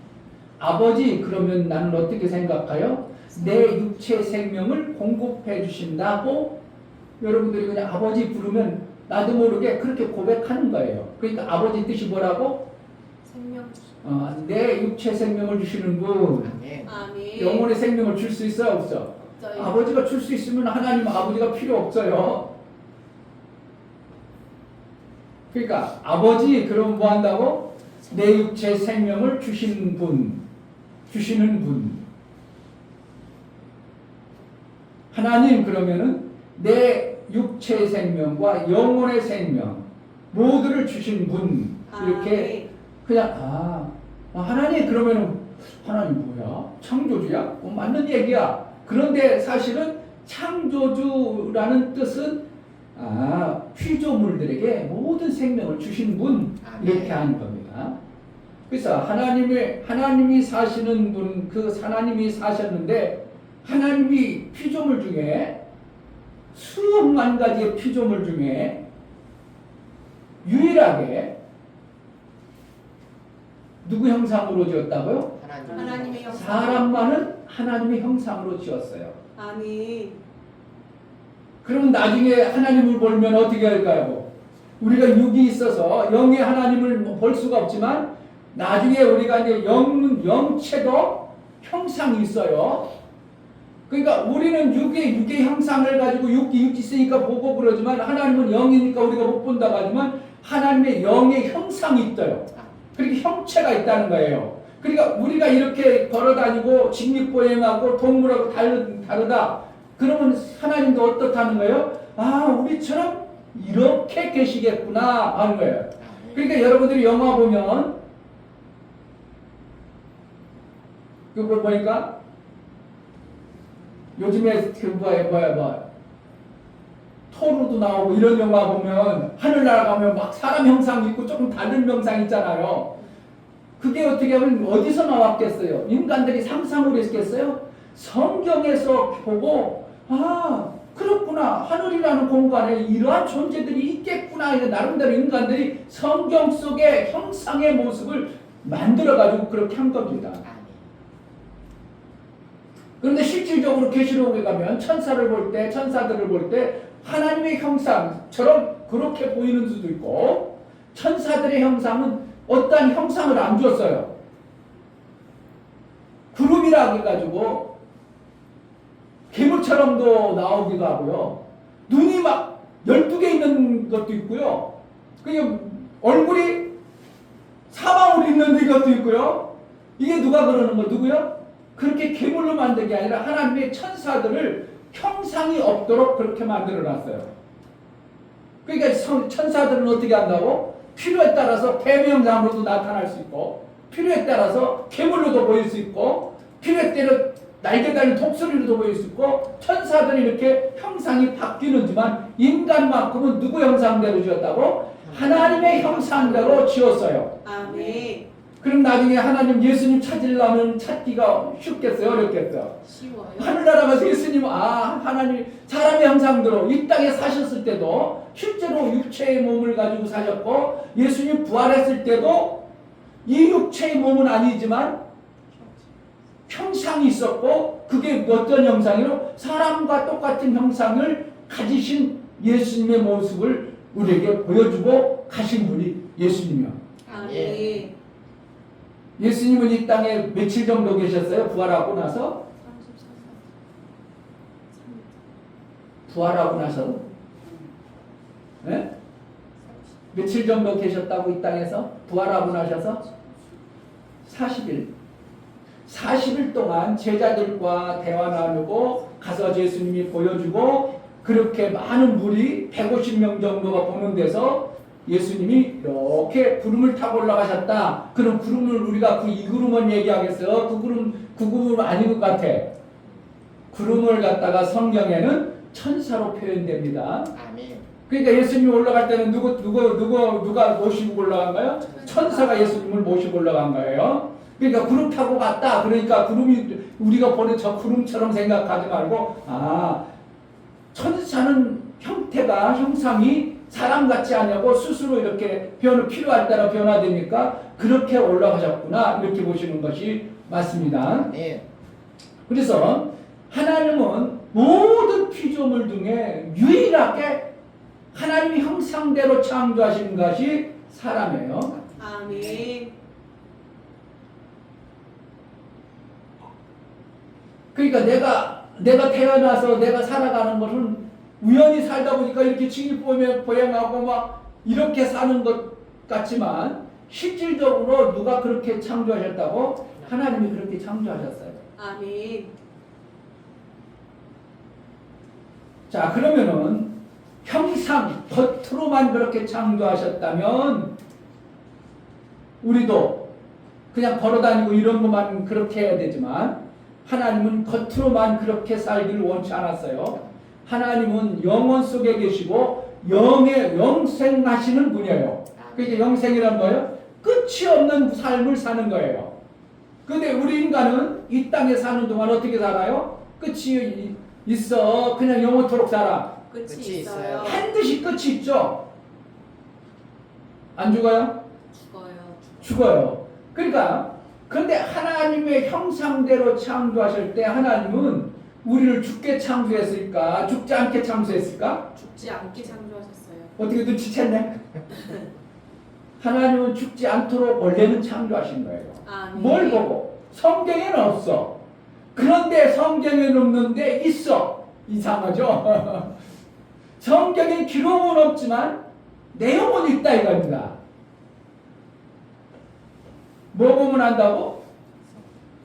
아버지 그러면 나는 어떻게 생각해요? 내 육체 생명을 공급해 주신다고 여러분들이 그냥 아버지 부르면 나도 모르게 그렇게 고백하는 거예요. 그러니까 아버지 뜻이 뭐라고?
생명
내 육체 생명을 주시는 분.
아멘.
아멘.
영혼의 생명을 줄 수 있어요? 없어?
없어요.
아버지가 줄 수 있으면 하나님 아버지가 필요 없어요. 그러니까 아버지 그럼 뭐 한다고? 내 육체 생명을 주시는 분. 하나님 그러면은 내 육체의 생명과 영혼의 생명 모두를 주신 분. 이렇게 그냥 하나님 그러면은 하나님 뭐야? 창조주야? 맞는 얘기야. 그런데 사실은 창조주라는 뜻은 피조물들에게 모든 생명을 주신 분 이렇게 하는 겁니다. 그래서 하나님이 사시는 분, 그 하나님이 사셨는데 하나님이 피조물 중에 수억만 가지의 피조물 중에 유일하게 누구 형상으로 지었다고요?
하나님의 형상.
사람만은 하나님의 형상으로 지었어요.
아멘.
그러면 나중에 하나님을 보면 어떻게 할까요? 우리가 육이 있어서 영의 하나님을 볼 수가 없지만 나중에 우리가 이제 영체도 형상이 있어요. 그러니까 우리는 육의 형상을 가지고 육이 있으니까 보고 그러지만 하나님은 영이니까 우리가 못 본다고 하지만 하나님의 영의 형상이 있어요. 그렇게 형체가 있다는 거예요. 그러니까 우리가 이렇게 걸어다니고 직립보행하고 동물하고 다르다. 그러면 하나님도 어떻다는 거예요? 아, 우리처럼 이렇게 계시겠구나 하는 거예요. 그러니까 여러분들이 영화 보면 그거 보니까 요즘에 그 뭐야 토르도 나오고 이런 영화 보면 하늘나라 가면 막 사람 형상 있고 조금 다른 형상 있잖아요. 그게 어떻게 하면 어디서 나왔겠어요? 인간들이 상상으로 했겠어요? 성경에서 보고 아 그렇구나 하늘이라는 공간에 이러한 존재들이 있겠구나 이런 나름대로 인간들이 성경 속의 형상의 모습을 만들어가지고 그렇게 한 겁니다. 그런데 실질적으로 계시록에 가면 천사들을 볼 때 하나님의 형상처럼 그렇게 보이는 수도 있고 천사들의 형상은 어떠한 형상을 안 줬어요. 구름이라 해가지고 괴물처럼도 나오기도 하고요. 눈이 막 12개 있는 것도 있고요. 그냥 얼굴이 사방울 있는 것도 있고요. 이게 누가 그러는 거 누구요? 그렇게 괴물로 만든 게 아니라 하나님의 천사들을 형상이 없도록 그렇게 만들어놨어요. 그러니까 천사들은 어떻게 한다고? 필요에 따라서 뱀 형상으로도 나타날 수 있고 필요에 따라서 괴물로도 보일 수 있고 필요에 따라 날개 달린 독수리로도 보일 수 있고 천사들이 이렇게 형상이 바뀌는지만 인간만큼은 누구 형상대로 지었다고? 하나님의 형상대로 지었어요.
아멘.
그럼 나중에 하나님 예수님 찾으려면 찾기가 쉽겠어요? 어렵겠어요?
쉬워요.
하늘나라 가서 예수님 하나님 사람의 형상대로 이 땅에 사셨을 때도 실제로 육체의 몸을 가지고 사셨고 예수님 부활했을 때도 이 육체의 몸은 아니지만 형상이 있었고 그게 어떤 형상이요? 사람과 똑같은 형상을 가지신 예수님의 모습을 우리에게 보여주고 가신 분이 예수님이요.
아멘.
예수님은 이 땅에 며칠 정도 계셨어요? 부활하고 나서? 부활하고 나서? 네? 며칠 정도 계셨다고 이 땅에서? 부활하고 나셔서? 40일. 40일 동안 제자들과 대화 나누고 가서 예수님이 보여주고 그렇게 많은 무리 150명 정도가 보는 데서 예수님이 이렇게 구름을 타고 올라가셨다. 그럼 구름을 우리가 이 구름은 얘기하겠어요? 그 구름 아닌 것 같아. 구름을 갖다가 성경에는 천사로 표현됩니다.
아멘.
그러니까 예수님이 올라갈 때는 누가 모시고 올라간가요? 천사가 예수님을 모시고 올라간 거예요. 그러니까 구름 타고 갔다. 그러니까 구름이 우리가 보는 저 구름처럼 생각하지 말고 천사는 형상이 사람 같지 않냐고 스스로 이렇게 필요할 따라 변화되니까 그렇게 올라가셨구나 이렇게 보시는 것이 맞습니다.
네.
그래서 하나님은 모든 피조물 중에 유일하게 하나님의 형상대로 창조하신 것이 사람이에요.
아멘.
그러니까 내가 태어나서 내가 살아가는 것은 우연히 살다 보니까 이렇게 직립보행하고 막 이렇게 사는 것 같지만 실질적으로 누가 그렇게 창조하셨다고? 하나님이 그렇게 창조하셨어요.
아멘.
자, 그러면은 형상 겉으로만 그렇게 창조하셨다면 우리도 그냥 걸어다니고 이런 것만 그렇게 해야 되지만 하나님은 겉으로만 그렇게 살기를 원치 않았어요. 하나님은 영원 속에 계시고 영생하시는 분이에요. 그러니까 영생이란 뭐예요? 끝이 없는 삶을 사는 거예요. 근데 우리 인간은 이 땅에 사는 동안 어떻게 살아요? 끝이 있어. 그냥 영원토록 살아.
끝이 있어요.
반드시 끝이 있죠. 안 죽어요?
죽어요.
죽어요. 그러니까 그런데 하나님의 형상대로 창조하실 때 하나님은 우리를 죽게 창조했을까? 죽지 않게 창조했을까?
죽지 않게 창조하셨어요.
어떻게 눈치챘네? 하나님은 죽지 않도록 원래는 창조하신 거예요.
아멘.
뭘 보고? 성경에는 없어. 그런데 성경에는 없는데 있어. 이상하죠? 성경에 기록은 없지만 내용은 있다 이겁니다. 뭐 보면 안다고?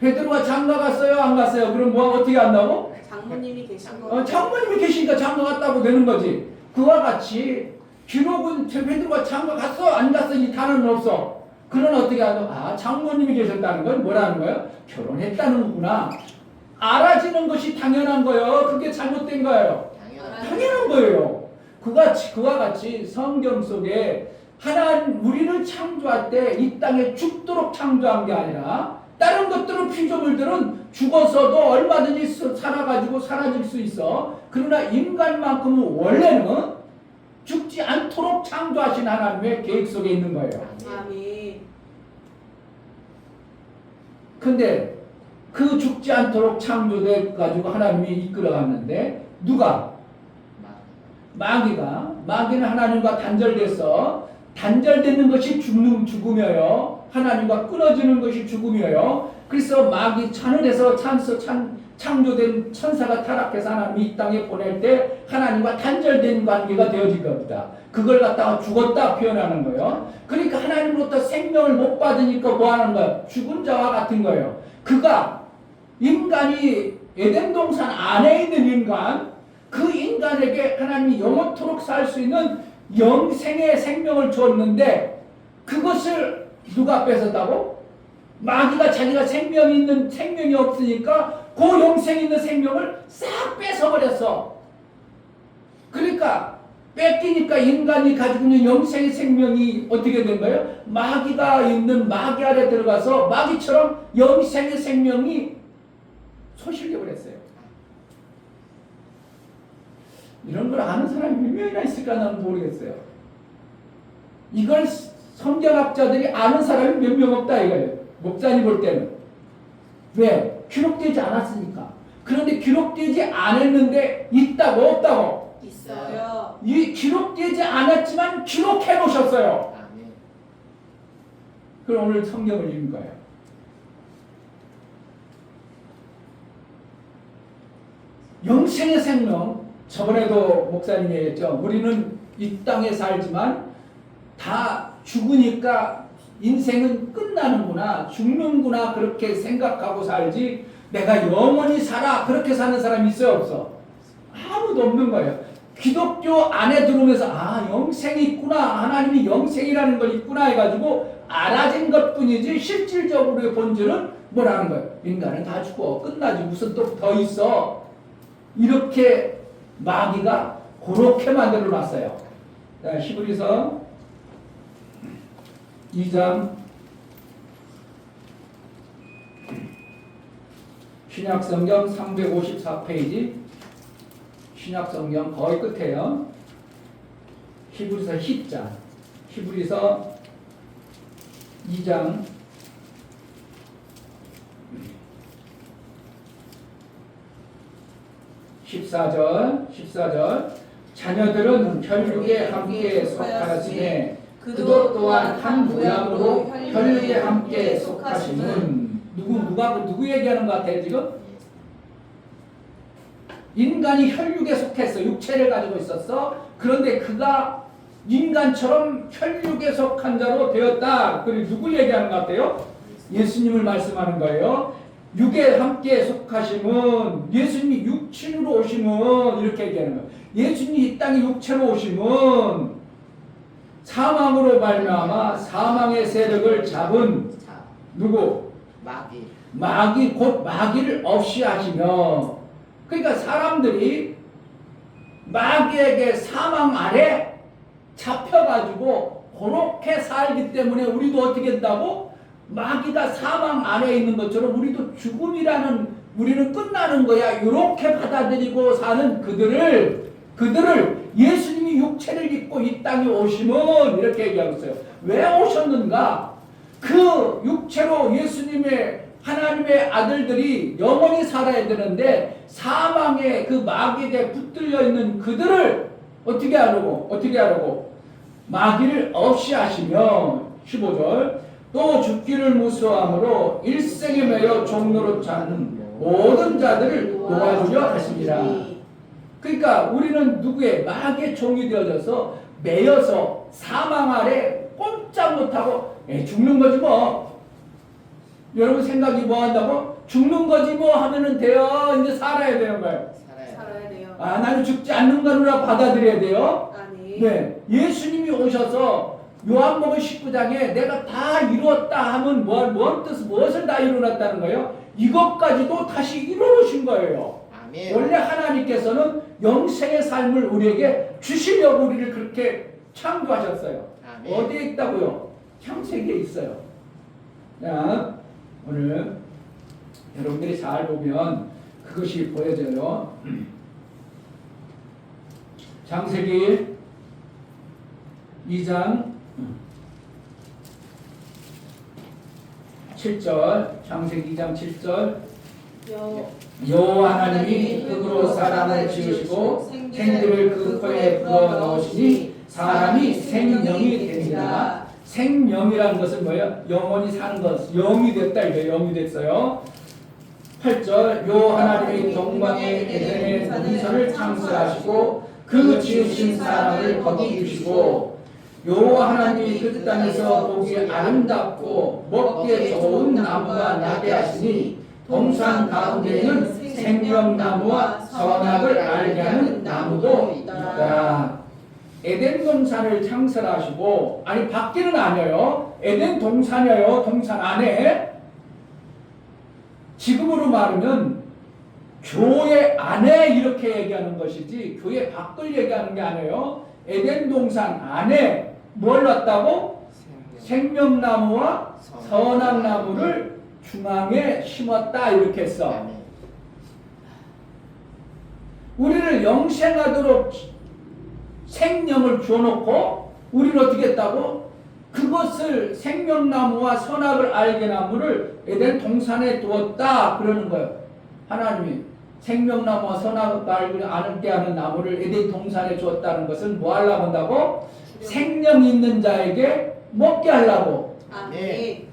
베드로가 장가 갔어요? 안 갔어요? 그럼 뭐 어떻게 한다고?
장모님이 계신 거.
장모님이 계시니까 장가 갔다고 되는 거지. 그와 같이 기록은 베드로가 장가 갔어? 안 갔어? 이 단어는 없어. 그러나 어떻게 하죠? 아, 장모님이 계셨다는 건 뭐라는 거예요? 결혼했다는 거구나. 알아지는 것이 당연한 거예요. 그게 잘못된 거예요. 당연한 거예요. 그와 같이 성경 속에 하나님 우리를 창조할 때 이 땅에 죽도록 창조한 게 아니라 다른 것들은 피조물들은 죽어서도 얼마든지 살아가지고 사라질 수 있어. 그러나 인간만큼은 원래는 죽지 않도록 창조하신 하나님의 계획 속에 있는 거예요.
아멘.
근데 그 죽지 않도록 창조돼 가지고 하나님이 이끌어갔는데 누가? 마귀는 하나님과 단절돼서 단절되는 것이 죽음이에요. 하나님과 끊어지는 것이 죽음이에요. 그래서 마귀 하늘에서 창조된 천사가 타락해서 하나님이 이 땅에 보낼 때 하나님과 단절된 관계가 되어질 겁니다. 그걸 갖다가 죽었다 표현하는 거예요. 그러니까 하나님으로부터 생명을 못 받으니까 뭐 하는 거예요? 죽은 자와 같은 거예요. 그가 인간이 에덴 동산 안에 있는 인간, 그 인간에게 하나님이 영원토록 살 수 있는 영생의 생명을 주었는데 그것을 누가 뺏었다고? 마귀가 자기가 생명이 없으니까 그 영생 있는 생명을 싹 뺏어버렸어. 그러니까 뺏기니까 인간이 가지고 있는 영생의 생명이 어떻게 된 거예요? 마귀가 있는 마귀 아래 들어가서 마귀처럼 영생의 생명이 소실돼 버렸어요. 이런 걸 아는 사람이 몇 명이나 있을까 나는 모르겠어요. 이걸 성경학자들이 아는 사람이 몇 명 없다 이거예요. 목사님 볼 때는. 왜? 기록되지 않았으니까. 그런데 기록되지 않았는데 있다고 없다고?
있어요.
이 기록되지 않았지만 기록해 놓으셨어요. 그럼 오늘 성경을 읽은 거예요. 영생의 생명, 저번에도 목사님이 얘기했죠. 우리는 이 땅에 살지만 다 죽으니까 인생은 끝나는구나, 죽는구나 그렇게 생각하고 살지 내가 영원히 살아 그렇게 사는 사람이 있어요 없어? 아무도 없는 거예요. 기독교 안에 들어오면서 아 영생이 있구나, 하나님이 영생이라는 걸 있구나 해가지고 알아진 것뿐이지 실질적으로의 본질은 뭐라는 거예요? 인간은 다 죽어 끝나지 무슨 또 더 있어. 이렇게 마귀가 그렇게 만들어 놨어요. 자, 히브리서 2장 신약성경 354페이지 신약성경 거의 끝에요. 히브리서 히자 히브리서 2장 14절 자녀들은 혈육에 함께 속하시네 그도 또한 한 모양으로 혈육에 함께 속하심은 누구 얘기하는 것 같아요 지금? 인간이 혈육에 속했어. 육체를 가지고 있었어. 그런데 그가 인간처럼 혈육에 속한 자로 되었다. 그리고 누구 얘기하는 것 같아요? 예수님을 말씀하는 거예요. 육에 함께 속하심은 예수님이 육신으로 오심은 이렇게 얘기하는 거예요. 예수님이 이 땅에 육체로 오심은 사망으로 말미암아 사망의 세력을 잡은 누구? 마귀 곧 마귀를 없이 하시며 그러니까 사람들이 마귀에게 사망 아래 잡혀가지고 그렇게 살기 때문에 우리도 어떻게 된다고? 마귀가 사망 안에 있는 것처럼 우리도 죽음이라는 우리는 끝나는 거야 이렇게 받아들이고 사는 그들을 예수님이 육체를 입고 이 땅에 오심은 이렇게 얘기하고 있어요. 왜 오셨는가? 그 육체로 예수님의 하나님의 아들들이 영원히 살아야 되는데 사망의 그 마귀에 붙들려 있는 그들을 어떻게 하려고 마귀를 없이 하시며 15절 또 죽기를 무서워함으로 일생에 매여 종로로 찾는 모든 자들을 놓아주려 하십니다. 그러니까 우리는 누구의 마귀의 종이 되어져서 매여서 사망 아래 꼼짝 못하고 죽는 거지 뭐. 여러분 생각이 뭐 한다고? 죽는 거지 뭐 하면은 돼요. 이제 살아야 되는 거예요.
살아야 돼요.
아, 나는 죽지 않는 거누라 받아들여야 돼요.
아니.
네, 예수님이 오셔서 요한복음 19장에 내가 다 이루었다 하면 뭔 뜻, 무엇을 다 이루었다는 거예요? 이것까지도 다시 이루어놓으신 거예요.
아멘.
원래 하나님께서는 영생의 삶을 우리에게 주시려고 우리를 그렇게 창조하셨어요.
아멘.
어디에 있다고요? 창세기에 있어요. 자, 오늘 여러분들이 잘 보면 그것이 보여져요. 창세기 2장 7절, 창세기 2장 7절 여호와 하나님이 흙으로 사람을 지으시고 생기를 그 코에 불어넣으시니 사람이 생명이 됩니다. 생명이라는 것은 뭐예요? 영원히 사는 것, 영이 됐다 이거예요. 영이 됐어요. 8절 여호와 하나님이 동방의 에덴의 동산을 창설하시고 그 지으신 사람을 거기 두시고 여호와 하나님이 그 땅에서 보기에 아름답고 먹기에 좋은 나무가 나게 하시니 동산 가운데에는 생명나무와 선악을 알게 하는 나무도 있다. 에덴 동산을 창설하시고 아니 밖에는 아니에요. 에덴 동산이에요. 동산 안에 지금으로 말하면 교회 안에 이렇게 얘기하는 것이지 교회 밖을 얘기하는 게 아니에요. 에덴 동산 안에 뭘 놨다고? 생명나무와 선악나무를 중앙에 심었다 이렇게 했어. 우리를 영생하도록 생명을 주어놓고 우리는 어떻게 했다고? 그것을 생명나무와 선악을 알게 나무를 에덴 동산에 두었다 그러는 거예요. 하나님이 생명나무와 선악을 알게 하는 나무를 에덴 동산에 주었다는 것은 뭐 하려고 한다고? 생명 있는 자에게 먹게 하려고.
아멘.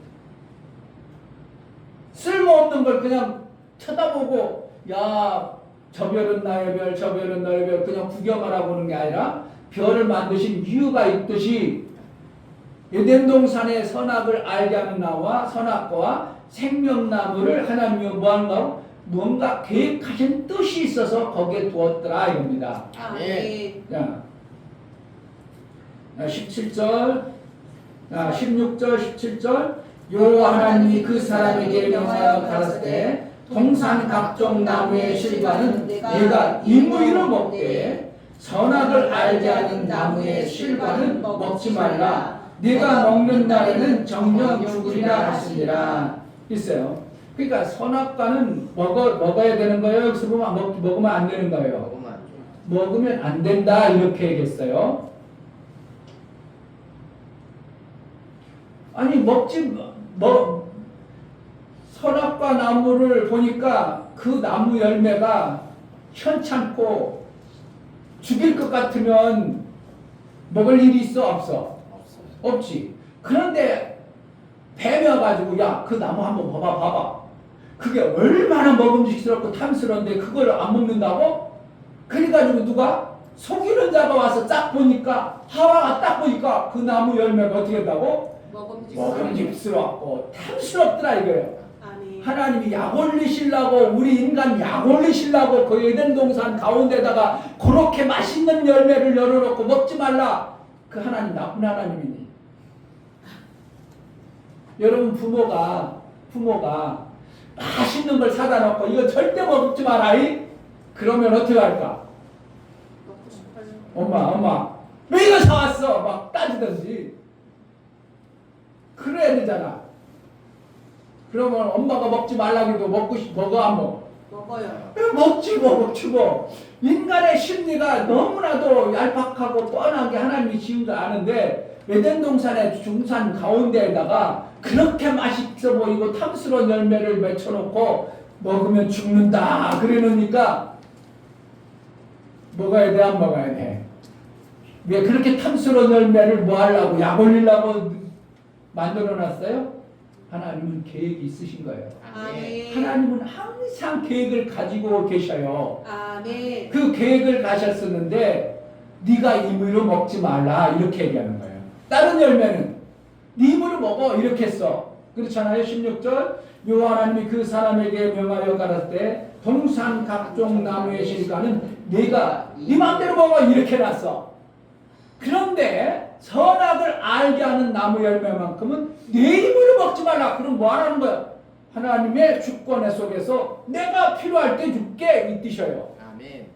쓸모없는 걸 그냥 쳐다보고 야 저 별은 나의 별, 저 별은 너의 별 그냥 구경하라고 하는 게 아니라 별을 만드신 이유가 있듯이 에덴 동산의 선악을 알게 하는 나무와 선악과와 생명나무를 하나님이 뭐한가? 뭔가 계획하신 뜻이 있어서 거기에 두었더라 이겁니다.
아멘.
자, 17절, 16절, 17절 여호와 하나님이 그 사람에게 명하여 가라사대 동산 각종 나무의 실과는 내가 임의로 먹되 선악을 알게 하는 나무의 실과는 먹지 말라. 네가 먹는 날에는 정령 죽으리라 하시니라. 있어요. 그러니까 선악과는 먹어야 되는 거예요. 여기서 보면 먹으면 안 되는 거예요. 먹으면 안 된다 이렇게 얘기했어요. 아니 선악과 나무를 보니까 그 나무 열매가 현찮고 죽일 것 같으면 먹을 일이 있어 없어? 없지. 그런데 배며가지고 야 그 나무 한번 봐봐. 그게 얼마나 먹음직스럽고 탐스러운데 그걸 안 먹는다고? 그래가지고 누가? 속이는 자가 와서 딱 보니까 하와가 딱 보니까 그 나무 열매가 어떻게 된다고? 먹음직스럽고 탐스럽더라 이거예요.
아멘.
하나님이 약 올리시려고 우리 인간 약 올리시려고 그 에덴 동산 가운데다가 그렇게 맛있는 열매를 열어놓고 먹지 말라. 그 하나님 나쁜 하나님이니. 여러분 부모가 맛있는 걸 사다 놓고 이거 절대 먹지 마라. 그러면 어떻게 할까?
먹고 싶어요.
엄마 왜 이거 사왔어? 막 따지든지. 그래야 되잖아. 그러면 엄마가 먹지 말라고 해도 먹어 안 먹어?
먹어요.
먹지 뭐. 인간의 심리가 너무나도 얄팍하고 뻔하게 하나님이 지은 줄 아는데 에덴 동산의 중산 가운데에다가 그렇게 맛있어 보이고 탐스러운 열매를 맺혀놓고 먹으면 죽는다 그러니까 먹어야 돼 안 먹어야 돼? 왜 그렇게 탐스러운 열매를 뭐 하려고 약 올리려고 만들어놨어요? 하나님은 계획이 있으신 거예요.
아멘.
하나님은 항상 계획을 가지고 계셔요.
아멘.
그 계획을 가셨었는데 네가 임의로 먹지 말라 이렇게 얘기하는 거예요. 다른 열매는 네 임의로 먹어 이렇게 했어. 그렇잖아요. 16절 여호와 하나님이 그 사람에게 명하여 가라사대 동산 각종 나무의 실과는 네가 네 마음대로 먹어 이렇게 놨어. 그런데 선악을 알게 하는 나무 열매만큼은 네 힘으로 먹지 말라. 그럼 뭐 하라는 거야? 하나님의 주권의 속에서 내가 필요할 때 줄게 이 뜻이에요.
아멘.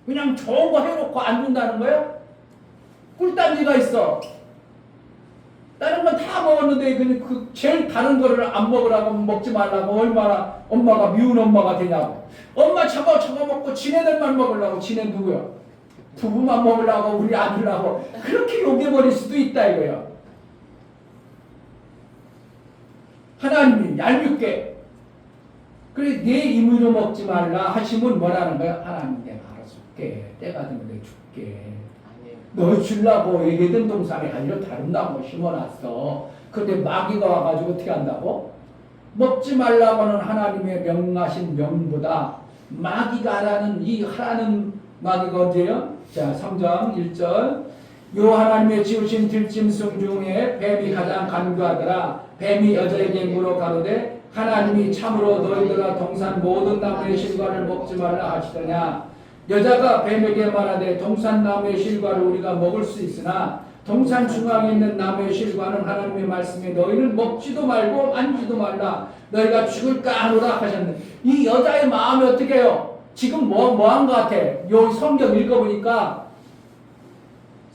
그냥 좋은 거 해놓고 안 준다는 거예요? 꿀단지가 있어. 다른 건 다 먹었는데 그 제일 다른 거를 안 먹으라고 먹지 말라고 얼마나 엄마가 미운 엄마가 되냐고. 엄마 저거 먹고 지네들만 먹으려고. 지네 누구야? 부부만 먹으려고 우리 아들라고 그렇게 욕해버릴 수도 있다 이거예요. 하나님이 얄밉게 그래 내 임의로 먹지 말라 하시면 뭐라는 거야? 하나님 내가 알아서 줄게. 때가 되면 내가 줄게. 너 주려고 얘기했던 동산에 아니라 다른 나무 심어놨어. 근데 마귀가 와가지고 어떻게 한다고? 먹지 말라고는 하나님의 명하신 명보다 마귀가 하라는 이 하라는 마귀가 언제요? 자 3장 1절 요 하나님의 지으신 들짐승 중에 뱀이 가장 간교하더라. 뱀이 여자에게 물어 가로되 하나님이 참으로 너희들아 동산 모든 나무의 실과를 먹지 말라 하시더냐. 여자가 뱀에게 말하되 동산 나무의 실과를 우리가 먹을 수 있으나 동산 중앙에 있는 나무의 실과는 하나님의 말씀에 너희는 먹지도 말고 만지도 말라. 너희가 죽을까 하노라 하셨는데 이 여자의 마음이 어떻게 해요? 지금 뭐한 것 같아? 요 성경 읽어보니까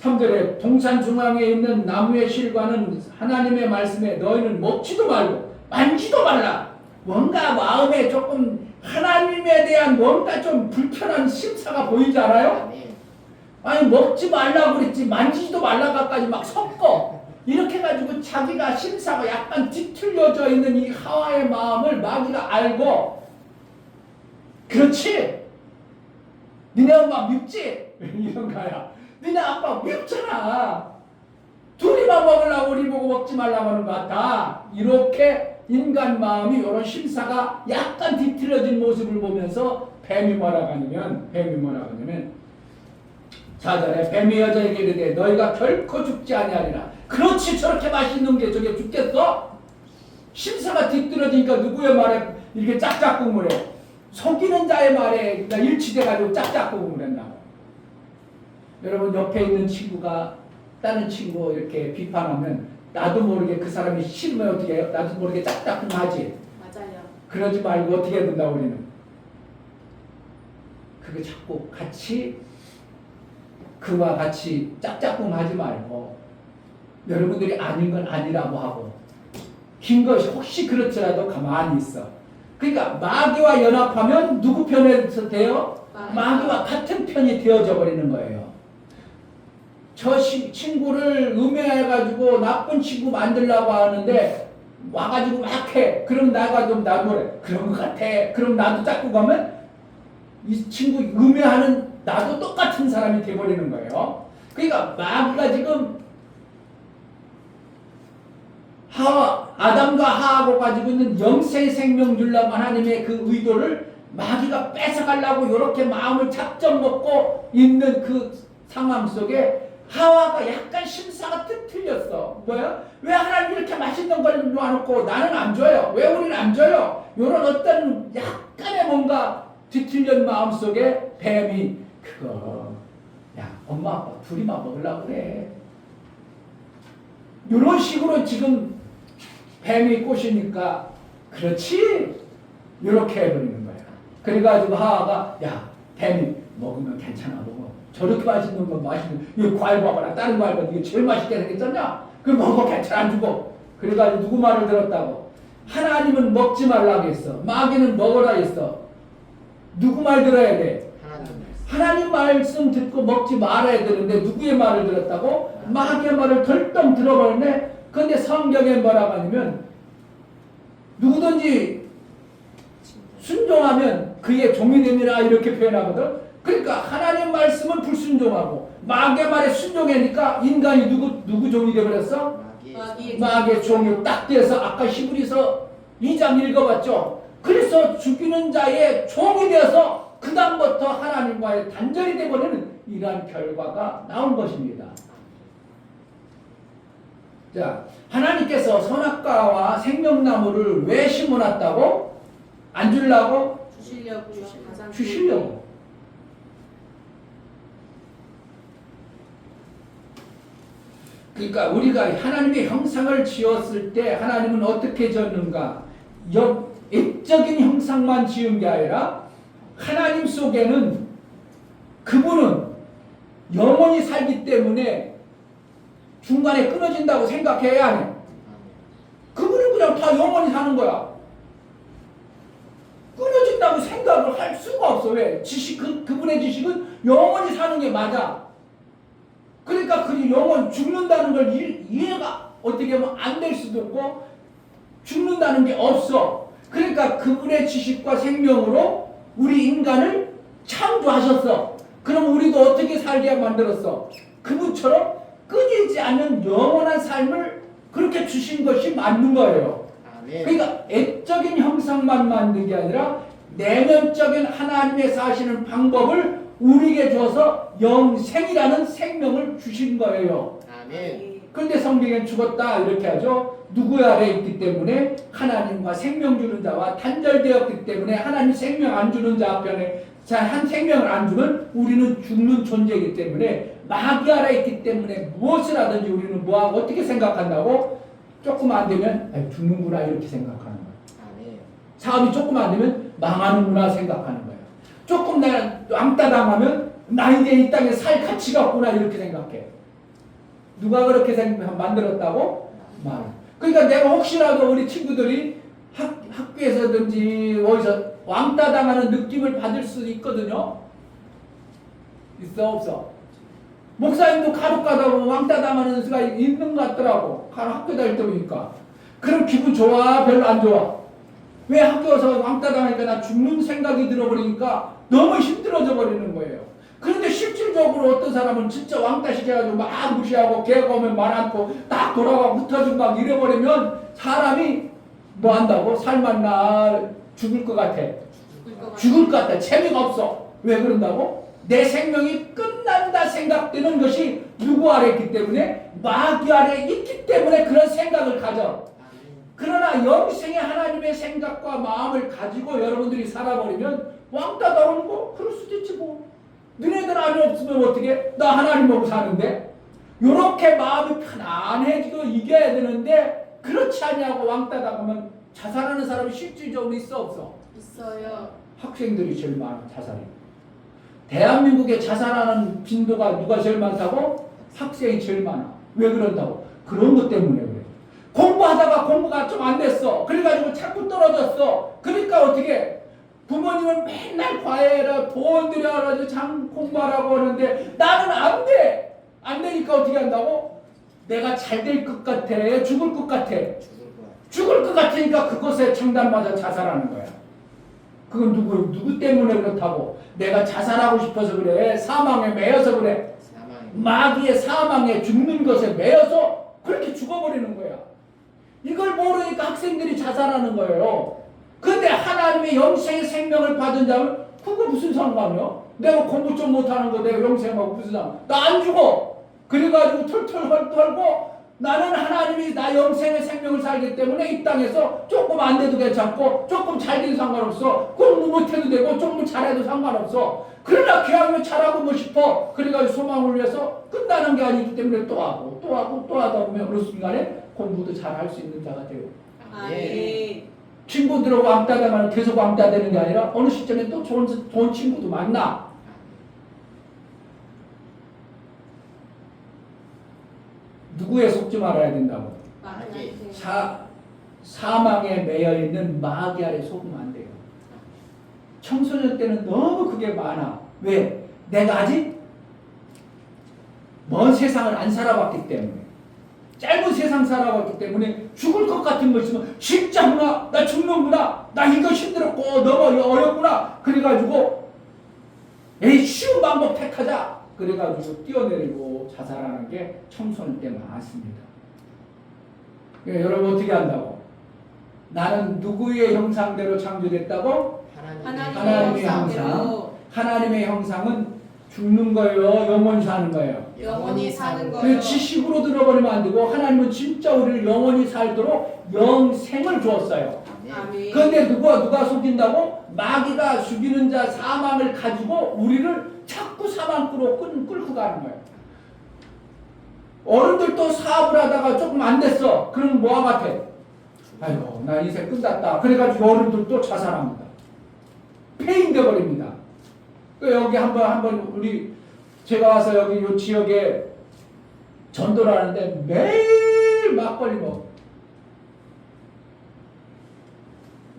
3절에 동산 중앙에 있는 나무의 실과는 하나님의 말씀에 너희는 먹지도 말고 만지도 말라. 뭔가 마음에 조금 하나님에 대한 뭔가 좀 불편한 심사가 보이지 않아요? 아니 먹지 말라고 그랬지 만지지도 말라고까지 막 섞어. 이렇게 해가지고 자기가 심사가 약간 뒤틀려져 있는 이 하와의 마음을 마귀가 알고 그렇지? 니네 엄마 밉지? 이런 거야. 니네 아빠 밉잖아. 둘이만 먹으려고 우리 보고 먹지 말라고 하는 것 같아. 이렇게 인간 마음이 이런 심사가 약간 뒤틀어진 모습을 보면서 뱀이 뭐라고 하냐면 4절에 뱀이 여자에게 이르되 너희가 결코 죽지 아니하리라. 그렇지 저렇게 맛있는 게 저게 죽겠어? 심사가 뒤틀어지니까 누구의 말에 이렇게 짝짝꿍을 해. 속이는 자의 말에 일치돼가지고 짝짝꿍을 한다고. 여러분 옆에 있는 친구가 다른 친구 이렇게 비판하면 나도 모르게 그 사람이 싫으면 어떻게 해요? 나도 모르게 짝짝꿍 하지.
맞아요.
그러지 말고 어떻게 해야 된다 우리는. 그게 자꾸 같이 그와 같이 짝짝꿍 하지 말고 여러분들이 아닌 건 아니라고 하고 긴 것이 혹시 그렇더라도 가만히 있어. 그러니까 마귀와 연합하면 누구 편에서 돼요? 마귀와 같은 편이 되어져 버리는 거예요. 저 친구를 음해해가지고 나쁜 친구 만들려고 하는데 와가지고 막 해. 그럼 나가 좀 나도 그래. 그런 것 같아. 그럼 나도 짝꿍 가면 이 친구 음해하는 나도 똑같은 사람이 돼버리는 거예요. 그러니까 마귀가 지금 아담과 하하고 가지고 있는 영생 생명 주려고 하나님의 그 의도를 마귀가 뺏어가려고 이렇게 마음을 작정 먹고 있는 그 상황 속에 하와가 약간 심사가 틀렸어. 뭐야? 왜 하나님 이렇게 맛있는 걸 놔놓고 나는 안 줘요? 왜 우리는 안 줘요? 이런 어떤 약간의 뭔가 뒤틀린 마음 속에 뱀이 그거 야 엄마 아빠 둘이만 먹으려고 그래. 이런 식으로 지금 뱀이 꼬시니까 그렇지? 이렇게 해버리는 거야. 그래가지고 하하가 야 뱀이 먹으면 괜찮아 먹어. 저렇게 맛있는 건 맛있는 이거 과일 봐봐라. 다른 과일 봐. 이게 제일 맛있게 생겼잖냐? 그럼 먹어 괜찮아 안 주고. 그래가지고 누구 말을 들었다고? 하나님은 먹지 말라고 했어. 마귀는 먹으라 했어. 누구 말 들어야 돼? 하나님 말씀 듣고 먹지 말아야 되는데 누구의 말을 들었다고? 마귀의 말을 덜렁 들어버렸네. 근데 성경에 뭐라고 하냐면 누구든지 순종하면 그의 종이 됨이라 이렇게 표현하거든. 그러니까 하나님 말씀은 불순종하고 마귀의 말에 순종하니까 인간이 누구 종이 되어버렸어? 마귀의 종이 딱 돼서 아까 히브리서 2장 읽어봤죠. 그래서 죽이는 자의 종이 되어서 그 다음부터 하나님과의 단절이 되어버리는 이러한 결과가 나온 것입니다. 자, 하나님께서 선악과와 생명나무를 왜 심어놨다고? 안 주려고?
주시려고요. 가장
주시려고. 그러니까 우리가 하나님의 형상을 지었을 때 하나님은 어떻게 지었는가? 액적인 형상만 지은 게 아니라 하나님 속에는 그분은 영원히 살기 때문에 중간에 끊어진다고 생각해야 안 해. 그분은 그냥 다 영원히 사는 거야. 끊어진다고 생각을 할 수가 없어. 왜? 그분의 지식은 영원히 사는 게 맞아. 그러니까 그 영원 죽는다는 걸 이해가 어떻게 하면 안 될 수도 없고 죽는다는 게 없어. 그러니까 그분의 지식과 생명으로 우리 인간을 창조하셨어. 그럼 우리도 어떻게 살게 만들었어? 그분처럼 끊이지 않는 영원한 삶을 그렇게 주신 것이 맞는 거예요. 그러니까 액적인 형상만 만든 게 아니라 내면적인 하나님의 사시는 방법을 우리에게 줘서 영생이라는 생명을 주신 거예요.
아멘.
그런데 성경엔 죽었다 이렇게 하죠. 누구 아래 있기 때문에 하나님과 생명 주는 자와 단절되었기 때문에 하나님 생명 안 주는 자 편에 한 생명을 안 주면 우리는 죽는 존재이기 때문에 마귀 아래 있기 때문에 무엇을 하든지 우리는 뭐하고 어떻게 생각한다고? 조금 안 되면 죽는구나 이렇게 생각하는 거예요.
아멘.
사업이 조금 안 되면 망하는구나 생각하는 거예요. 조금 내가 왕따 당하면 나 이제 이 땅에 살 가치가 없구나 이렇게 생각해. 누가 그렇게 만들었다고? 말. 그러니까 내가 혹시라도 우리 친구들이 학교에서든지 어디서 왕따 당하는 느낌을 받을 수 있거든요. 있어 없어? 목사님도 간혹 가다 보면 왕따 당하는 수가 있는 것 같더라고. 학교 다닐 때 보니까. 그럼 기분 좋아? 별로 안 좋아? 왜 학교에서 왕따 당하니까 나 죽는 생각이 들어버리니까 너무 힘들어져 버리는 거예요. 그런데 실질적으로 어떤 사람은 진짜 왕따 시켜가지고 막 무시하고 개가 오면 말 않고 딱 돌아가고 흩어지고 막 이래버리면 사람이 뭐 한다고? 살맛나 죽을 것 같아. 죽을 것 같아. 재미가 없어. 왜 그런다고? 내 생명이 끝난다 생각되는 것이 누구 아래 있기 때문에? 마귀 아래 있기 때문에 그런 생각을 가져. 그러나 영생의 하나님의 생각과 마음을 가지고 여러분들이 살아버리면 왕따 나오는 거 그럴 수도 있지 뭐. 너네들 안에 없으면 어떻게? 나 하나님 보고 사는데? 요렇게 마음이 편안해지고 이겨야 되는데 그렇지 않냐고 왕따 당하면 자살하는 사람이 실질적으로 있어 없어?
있어요.
학생들이 제일 많아 자살이. 대한민국에 자살하는 빈도가 누가 제일 많다고? 학생이 제일 많아. 왜 그런다고? 그런 것 때문에 그래. 공부하다가 공부가 좀 안 됐어. 그래가지고 자꾸 떨어졌어. 그러니까 어떻게? 부모님은 맨날 과외라 돈 들여가지고 장 공부하라고 하는데 나는 안 돼. 안 되니까 어떻게 한다고? 내가 잘 될 것 같아. 죽을 것 같아. 죽을 것 같으니까 그것에 청단받아 자살하는 거야. 그건 누구 때문에 그렇다고? 내가 자살하고 싶어서 그래. 사망에 매여서 그래. 마귀의 사망에 죽는 것에 매여서 그렇게 죽어버리는 거야. 이걸 모르니까 학생들이 자살하는 거예요. 그런데 하나님의 영생의 생명을 받은 자면 그거 무슨 상관이야? 내가 공부 좀 못하는 거 내가 영생하고 무슨 상관? 나 안 죽어. 그래가지고 털털 털고 나는 하나님이 나 영생의 생명을 살기 때문에 이 땅에서 조금 안 돼도 괜찮고 조금 잘 돼도 상관없어. 공부 못해도 되고 조금 잘해도 상관없어. 그러나 귀하면 잘하고 싶어. 그래가지고 소망을 위해서 끝나는 게 아니기 때문에 또 하고 또 하고 또 하다 보면 어느 순간에 공부도 잘할 수 있는 자가 돼요.
아멘.
친구들하고 왕따 되면 계속 왕따 되는 게 아니라 어느 시점에 또 좋은 친구도 만나. 누구에 속지 말아야 된다고? 사망에 매여 있는 마귀 아래 속으면 안 돼요. 청소년 때는 너무 그게 많아. 왜? 내가 아직 먼 세상을 안 살아봤기 때문에. 짧은 세상 살아왔기 때문에 죽을 것 같은 거 있으면 진짜구나, 나 죽는구나, 나 이거 힘들었고 너무 어렵구나, 그래가지고 에이 쉬운 방법 택하자, 그래가지고 뛰어내리고 자살하는 게 청소년 때 많습니다. 여러분 어떻게 한다고? 나는 누구의 형상대로 창조됐다고? 하나님의 형상. 하나님의 형상은 죽는 거예요, 영원히 사는 거예요?
영원히 사는
그
거예요.
지식으로 들어버리면 안 되고, 하나님은 진짜 우리를 영원히 살도록 영생을 주었어요.
아멘.
그런데 누가 속인다고? 마귀가 죽이는 자 사망을 가지고 우리를 자꾸 사망으로 끌고 가는 거예요. 어른들도 사업을 하다가 조금 안 됐어. 그럼 뭐와 같아? 아이고, 나 인생 끝났다. 그래가지고 어른들도 자살합니다. 폐인돼 버립니다. 여기 한번 우리 제가 와서 여기 요 지역에 전도를 하는데 매일 막걸리 먹어.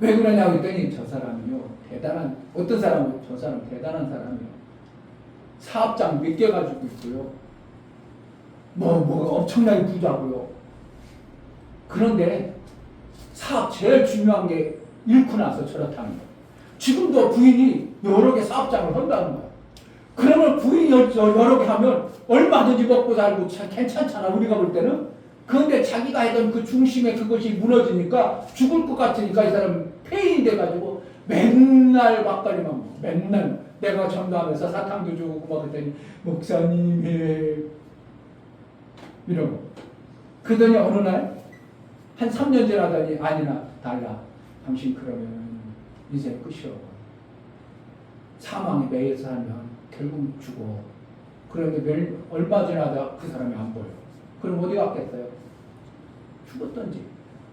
왜 그러냐고 했더니 저 사람이요, 대단한, 어떤 사람은 저 사람 대단한 사람이요, 사업장 몇 개 가지고 있고요, 뭐 엄청나게 부자고요. 그런데 사업 제일 중요한 게 잃고 나서 저렇다는 거예요. 지금도 부인이 여러 개 사업장을 한다는 거예요. 그러면 부인이 여러 개 하면 얼마든지 먹고 살고 괜찮잖아, 우리가 볼 때는. 그런데 자기가 했던 그 중심에 그것이 무너지니까 죽을 것 같으니까 이 사람 폐인이 돼가지고 맨날 막걸리만 먹어. 맨날 내가 전도하면서 사탕도 주고 막 그랬더니 목사님 이러고. 그러더니 어느 날 한 3년 지나더니 아니나 달라, 당신 그러면 인생 끝이요, 사망에 매여 살면 결국 죽어. 그런데 얼마 지나다 그 사람이 안 보여. 그럼 어디 갔겠어요? 죽었던지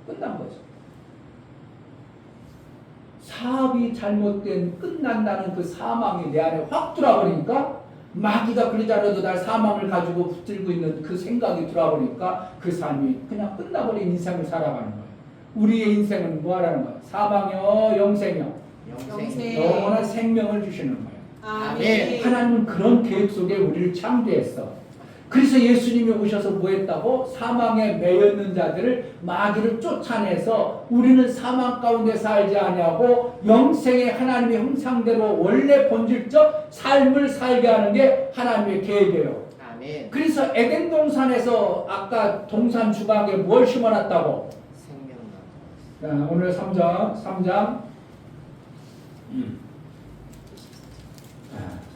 끝난 거죠. 사업이 잘못된 끝난다는 그 사망이 내 안에 확 들어와버리니까, 마귀가 그러지 않아도 날 사망을 가지고 붙들고 있는 그 생각이 들어와버리니까 그 삶이 그냥 끝나버린 인생을 살아가는 거예요. 우리의 인생은 뭐 하라는 거예요? 사망이요, 영생이요.
영생.
영원한 생명을 주시는 거예요.
아멘.
하나님은 그런 계획 속에 우리를 창조했어. 그래서 예수님이 오셔서 뭐 했다고? 사망에 매였는 자들을, 마귀를 쫓아내서 우리는 사망 가운데 살지 아니하고 영생의 하나님의 형상대로 원래 본질적 삶을 살게 하는 게 하나님의 계획이에요.
아멘.
그래서 에덴 동산에서 아까 동산 주방에 뭘 심어놨다고?
생명나무.
자, 오늘 3장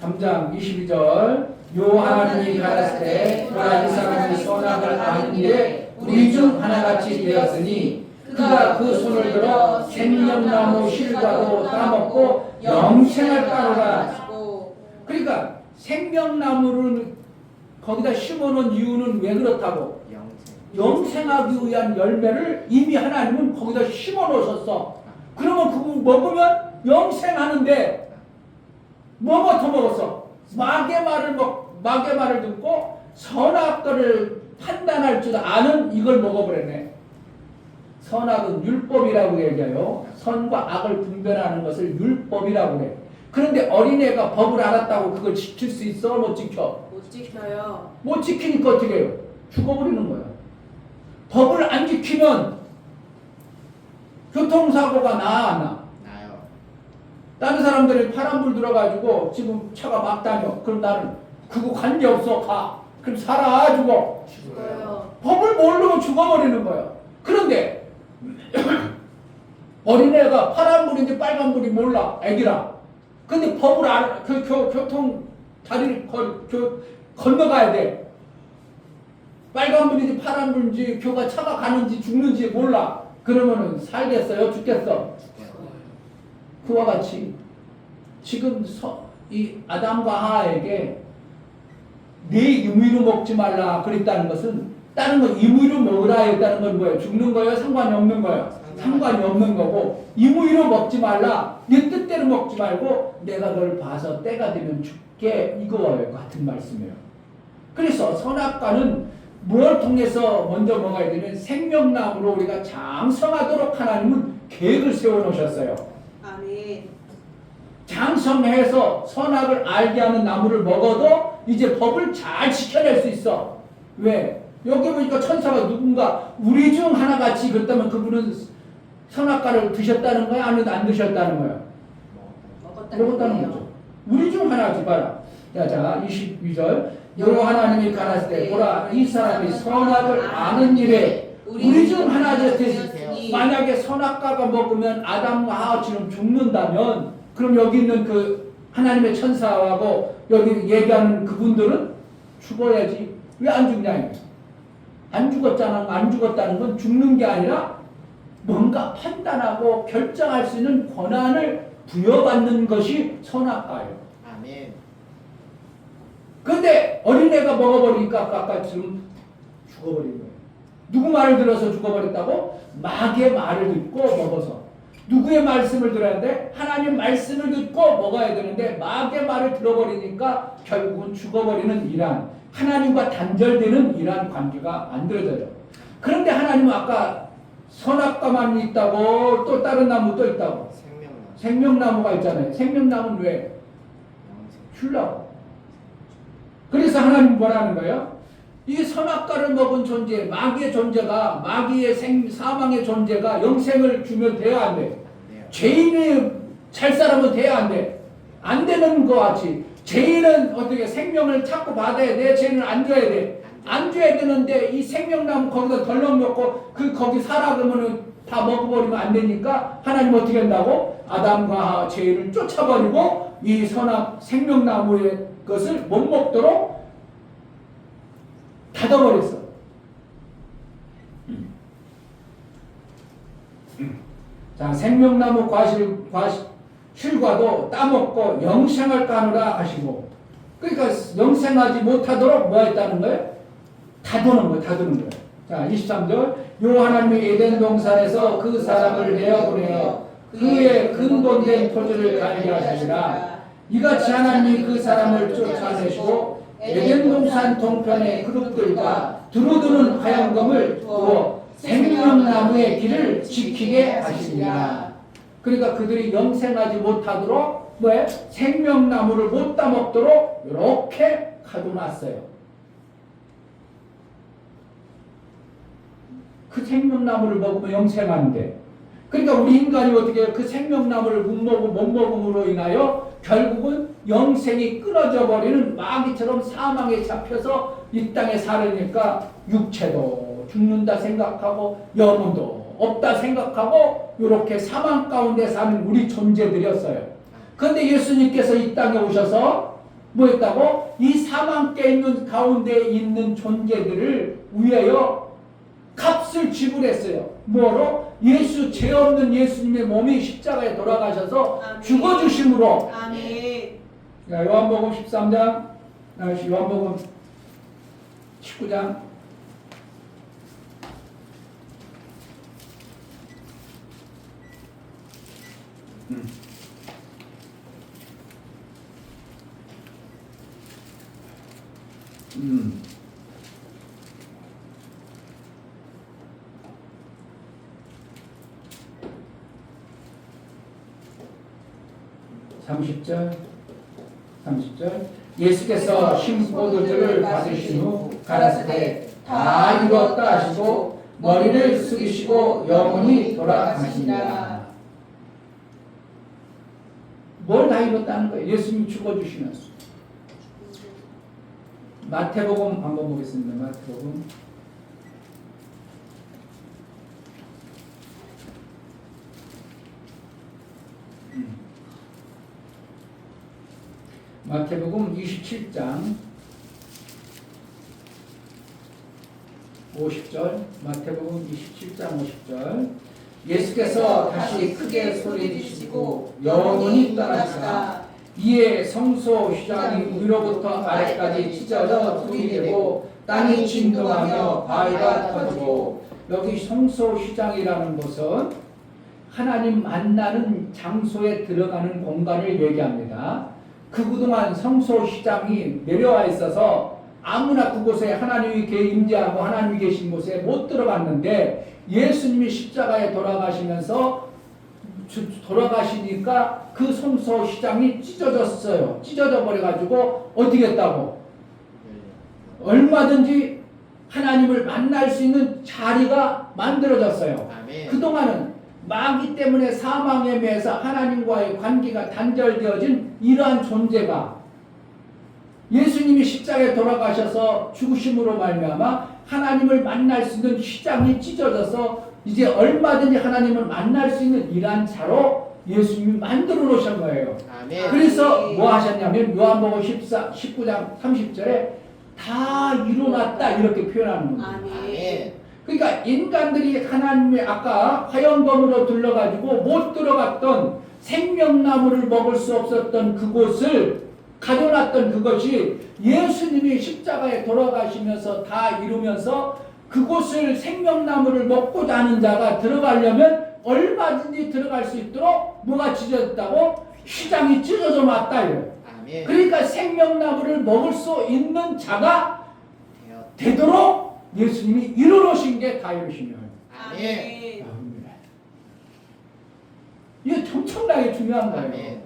3장 22절. 요 하나님이 가라사대 보라, 이 사람이 선악을 아는 일에 우리 중 하나같이 되었으니 그가 그 손을 들어 생명나무 실과도 따먹고 영생을 따르라. 그러니까 생명나무를 거기다 심어놓은 이유는 왜 그렇다고? 영생하기 위한 열매를 이미 하나님은 거기다 심어놓으셨어. 그러면 그거 먹으면 영생하는데 뭐부터 먹었어? 마귀의 말을 듣고 선악과를 판단할 줄 아는 이걸 먹어버렸네. 선악은 율법이라고 얘기해요. 선과 악을 분별하는 것을 율법이라고 그래. 그런데 어린애가 법을 알았다고 그걸 지킬 수 있어? 못 지켜?
못 지켜요.
못 지키니까 어떻게 해요? 죽어버리는 거야. 법을 안 지키면 교통사고가 나, 안 나?
나요.
다른 사람들이 파란불 들어가지고 지금 차가 막 다녀. 그럼 나는 그거 관계없어, 가. 그럼 살아, 죽어.
죽어요.
법을 모르면 죽어버리는 거야. 그런데 어린애가 파란불인지 빨간불이 몰라, 애기라. 근데 법을 알아. 그 교통 다리를 건너가야 돼. 빨간불인지 파란불인지 교가 차가 가는지 죽는지 몰라. 그러면은 살겠어요? 죽겠어? 그와 같이 지금 이 아담과 하와에게 네 임의로 먹지 말라 그랬다는 것은, 다른 건 임의로 먹으라 했다는 건 뭐예요? 죽는 거예요? 상관이 없는 거예요? 상관이 없는 거고, 임의로 먹지 말라, 네 뜻대로 먹지 말고 내가 널 봐서 때가 되면 죽게, 이거와 같은 말씀이에요. 그래서 선악과는 뭘 통해서 먼저 먹어야 되면 생명나무로 우리가 장성하도록 하나님은 계획을 세워놓으셨어요.
아멘.
장성해서 선악을 알게 하는 나무를 먹어도 이제 법을 잘 지켜낼 수 있어. 왜? 여기 보니까 천사가 누군가 우리 중 하나같이 그렇다면 그분은 선악과를 드셨다는 거야? 아니면 안 드셨다는 거야? 먹었다는 거죠. 우리 중 하나지 봐라. 자 22절 여호와 하나님이 가라사대 때 보라 이 사람이 선악을 아는 일에 우리 중 하나같이 만약에 선악과가 먹으면 아담과 하와처럼 죽는다면 그럼 여기 있는 그 하나님의 천사하고 여기 얘기하는 그분들은 죽어야지 왜 안 죽냐 이거. 안 죽었잖아. 안 죽었다는 건 죽는 게 아니라 뭔가 판단하고 결정할 수 있는 권한을 부여받는 것이 선악과예요.
아멘.
근데 어린애가 먹어버리니까 아까 지금 죽어버린 거예요. 누구 말을 들어서 죽어버렸다고? 마귀의 말을 듣고 먹어서. 누구의 말씀을 들어야 돼? 하나님 말씀을 듣고 먹어야 되는데 마귀의 말을 들어버리니까 결국은 죽어버리는 이러한 하나님과 단절되는 이러한 관계가 만들어져요. 그런데 하나님은 아까 선악과만 있다고 또 다른 나무 또 있다고 생명나무가 있잖아요. 생명나무는 왜? 주려고. 그래서 하나님 뭐라는 거예요? 이 선악과를 먹은 존재, 마귀의 존재가 마귀의 사망의 존재가 영생을 주면 돼야 안 돼? 죄인이 잘 사람은 돼야 안 돼? 안 되는 것 같이 죄인은 어떻게 생명을 찾고 받아야 돼? 죄인은 안 줘야 돼? 안 줘야 되는데 이 생명나무 거기다 덜렁 넣고 거기 살아 그러면은 다 먹어버리면 안 되니까 하나님 어떻게 한다고? 아담과 죄인을 쫓아버리고 이 생명나무의 것을 못 먹도록 닫아버렸어. 자, 생명나무 실과도 따먹고 영생을 까누라 하시고, 그러니까 영생하지 못하도록 뭐 했다는 거예요? 닫아놓은 거예요. 닫아놓은 거예요. 자, 23절 요 하나님이 에덴 동산에서 그 사람을 내어보내어 그의 근본된 토지를 갈게 하시니라. 이같이 하나님이 그 사람을 쫓아내시고 에덴 동산 동편의 그룹들과 두루두는 화양검을 두어 생명나무의 길을 지키게 하시니라. 그러니까 그들이 영생하지 못하도록 왜? 생명나무를 못 따먹도록 이렇게 가둬놨어요. 그 생명나무를 먹으면 영생하는데, 그러니까 우리 인간이 어떻게 그 생명나무를 못 먹음으로 인하여 결국은 영생이 끊어져 버리는 마귀처럼 사망에 잡혀서 이 땅에 살으니까 육체도 죽는다 생각하고 영혼도 없다 생각하고 이렇게 사망 가운데 사는 우리 존재들이었어요. 그런데 예수님께서 이 땅에 오셔서 뭐 했다고? 이 사망께 있는 가운데 있는 존재들을 위하여 값을 지불했어요. 뭐로? 죄 없는 예수님의 몸이 십자가에 돌아가셔서
아멘.
죽어주심으로.
아멘.
자, 요한복음 13장, 요한복음 19장. 음. 30절 예수께서 심포도주를 받으신 후 가라사대 다 이루었다 하시고 머리를 숙이시고 영원히 돌아가시니라. 뭘 다 이뤘다는 거예요? 예수님이 죽어주시면서. 마태복음 한번 보겠습니다. 마태복음 마태복음 27장 50절 마태복음 27장 50절 예수께서 다시 크게 소리지시고 영원히 떠나시다. 이에 성소 휘장이 위로부터 아래까지 찢어져 불이 되고 땅이 진동하며 바위가 터지고, 여기 성소 휘장이라는 것은 하나님 만나는 장소에 들어가는 공간을 얘기합니다. 그동안 성소 휘장이 내려와 있어서 아무나 그곳에 하나님이 임재하고 하나님이 계신 곳에 못 들어갔는데 예수님이 십자가에 돌아가시니까 그 성소 휘장이 찢어졌어요. 찢어져 버려가지고 어떻게 했다고? 얼마든지 하나님을 만날 수 있는 자리가 만들어졌어요.
아멘.
그동안은 마귀 때문에 사망에 매여서 하나님과의 관계가 단절되어진 이러한 존재가 예수님이 십자가에 돌아가셔서 죽으심으로 말미암아 하나님을 만날 수 있는 휘장이 찢어져서 이제 얼마든지 하나님을 만날 수 있는 이러한 자로 예수님이 만들어 놓으신 거예요.
아멘.
그래서 뭐 하셨냐면 요한복음 19장 30절에 다 이루어놨다 이렇게 표현하는 겁니다.
아멘.
그러니까 인간들이 하나님의 아까 화영검으로 둘러가지고 못 들어갔던 생명나무를 먹을 수 없었던 그곳을 가려놨던 그것이 예수님이 십자가에 돌아가시면서 다 이루면서 그곳을 생명나무를 먹고자 하는 자가 들어가려면 얼마든지 들어갈 수 있도록 뭐가 찢어졌다고? 휘장이 찢어져 놨다 이래요.
아멘.
그러니까 생명나무를 먹을 수 있는 자가 되도록 예수님이 이루어놓으신 게 다 이루신 거예요.
아멘.
이게 엄청나게 중요한 거예요.
아멘.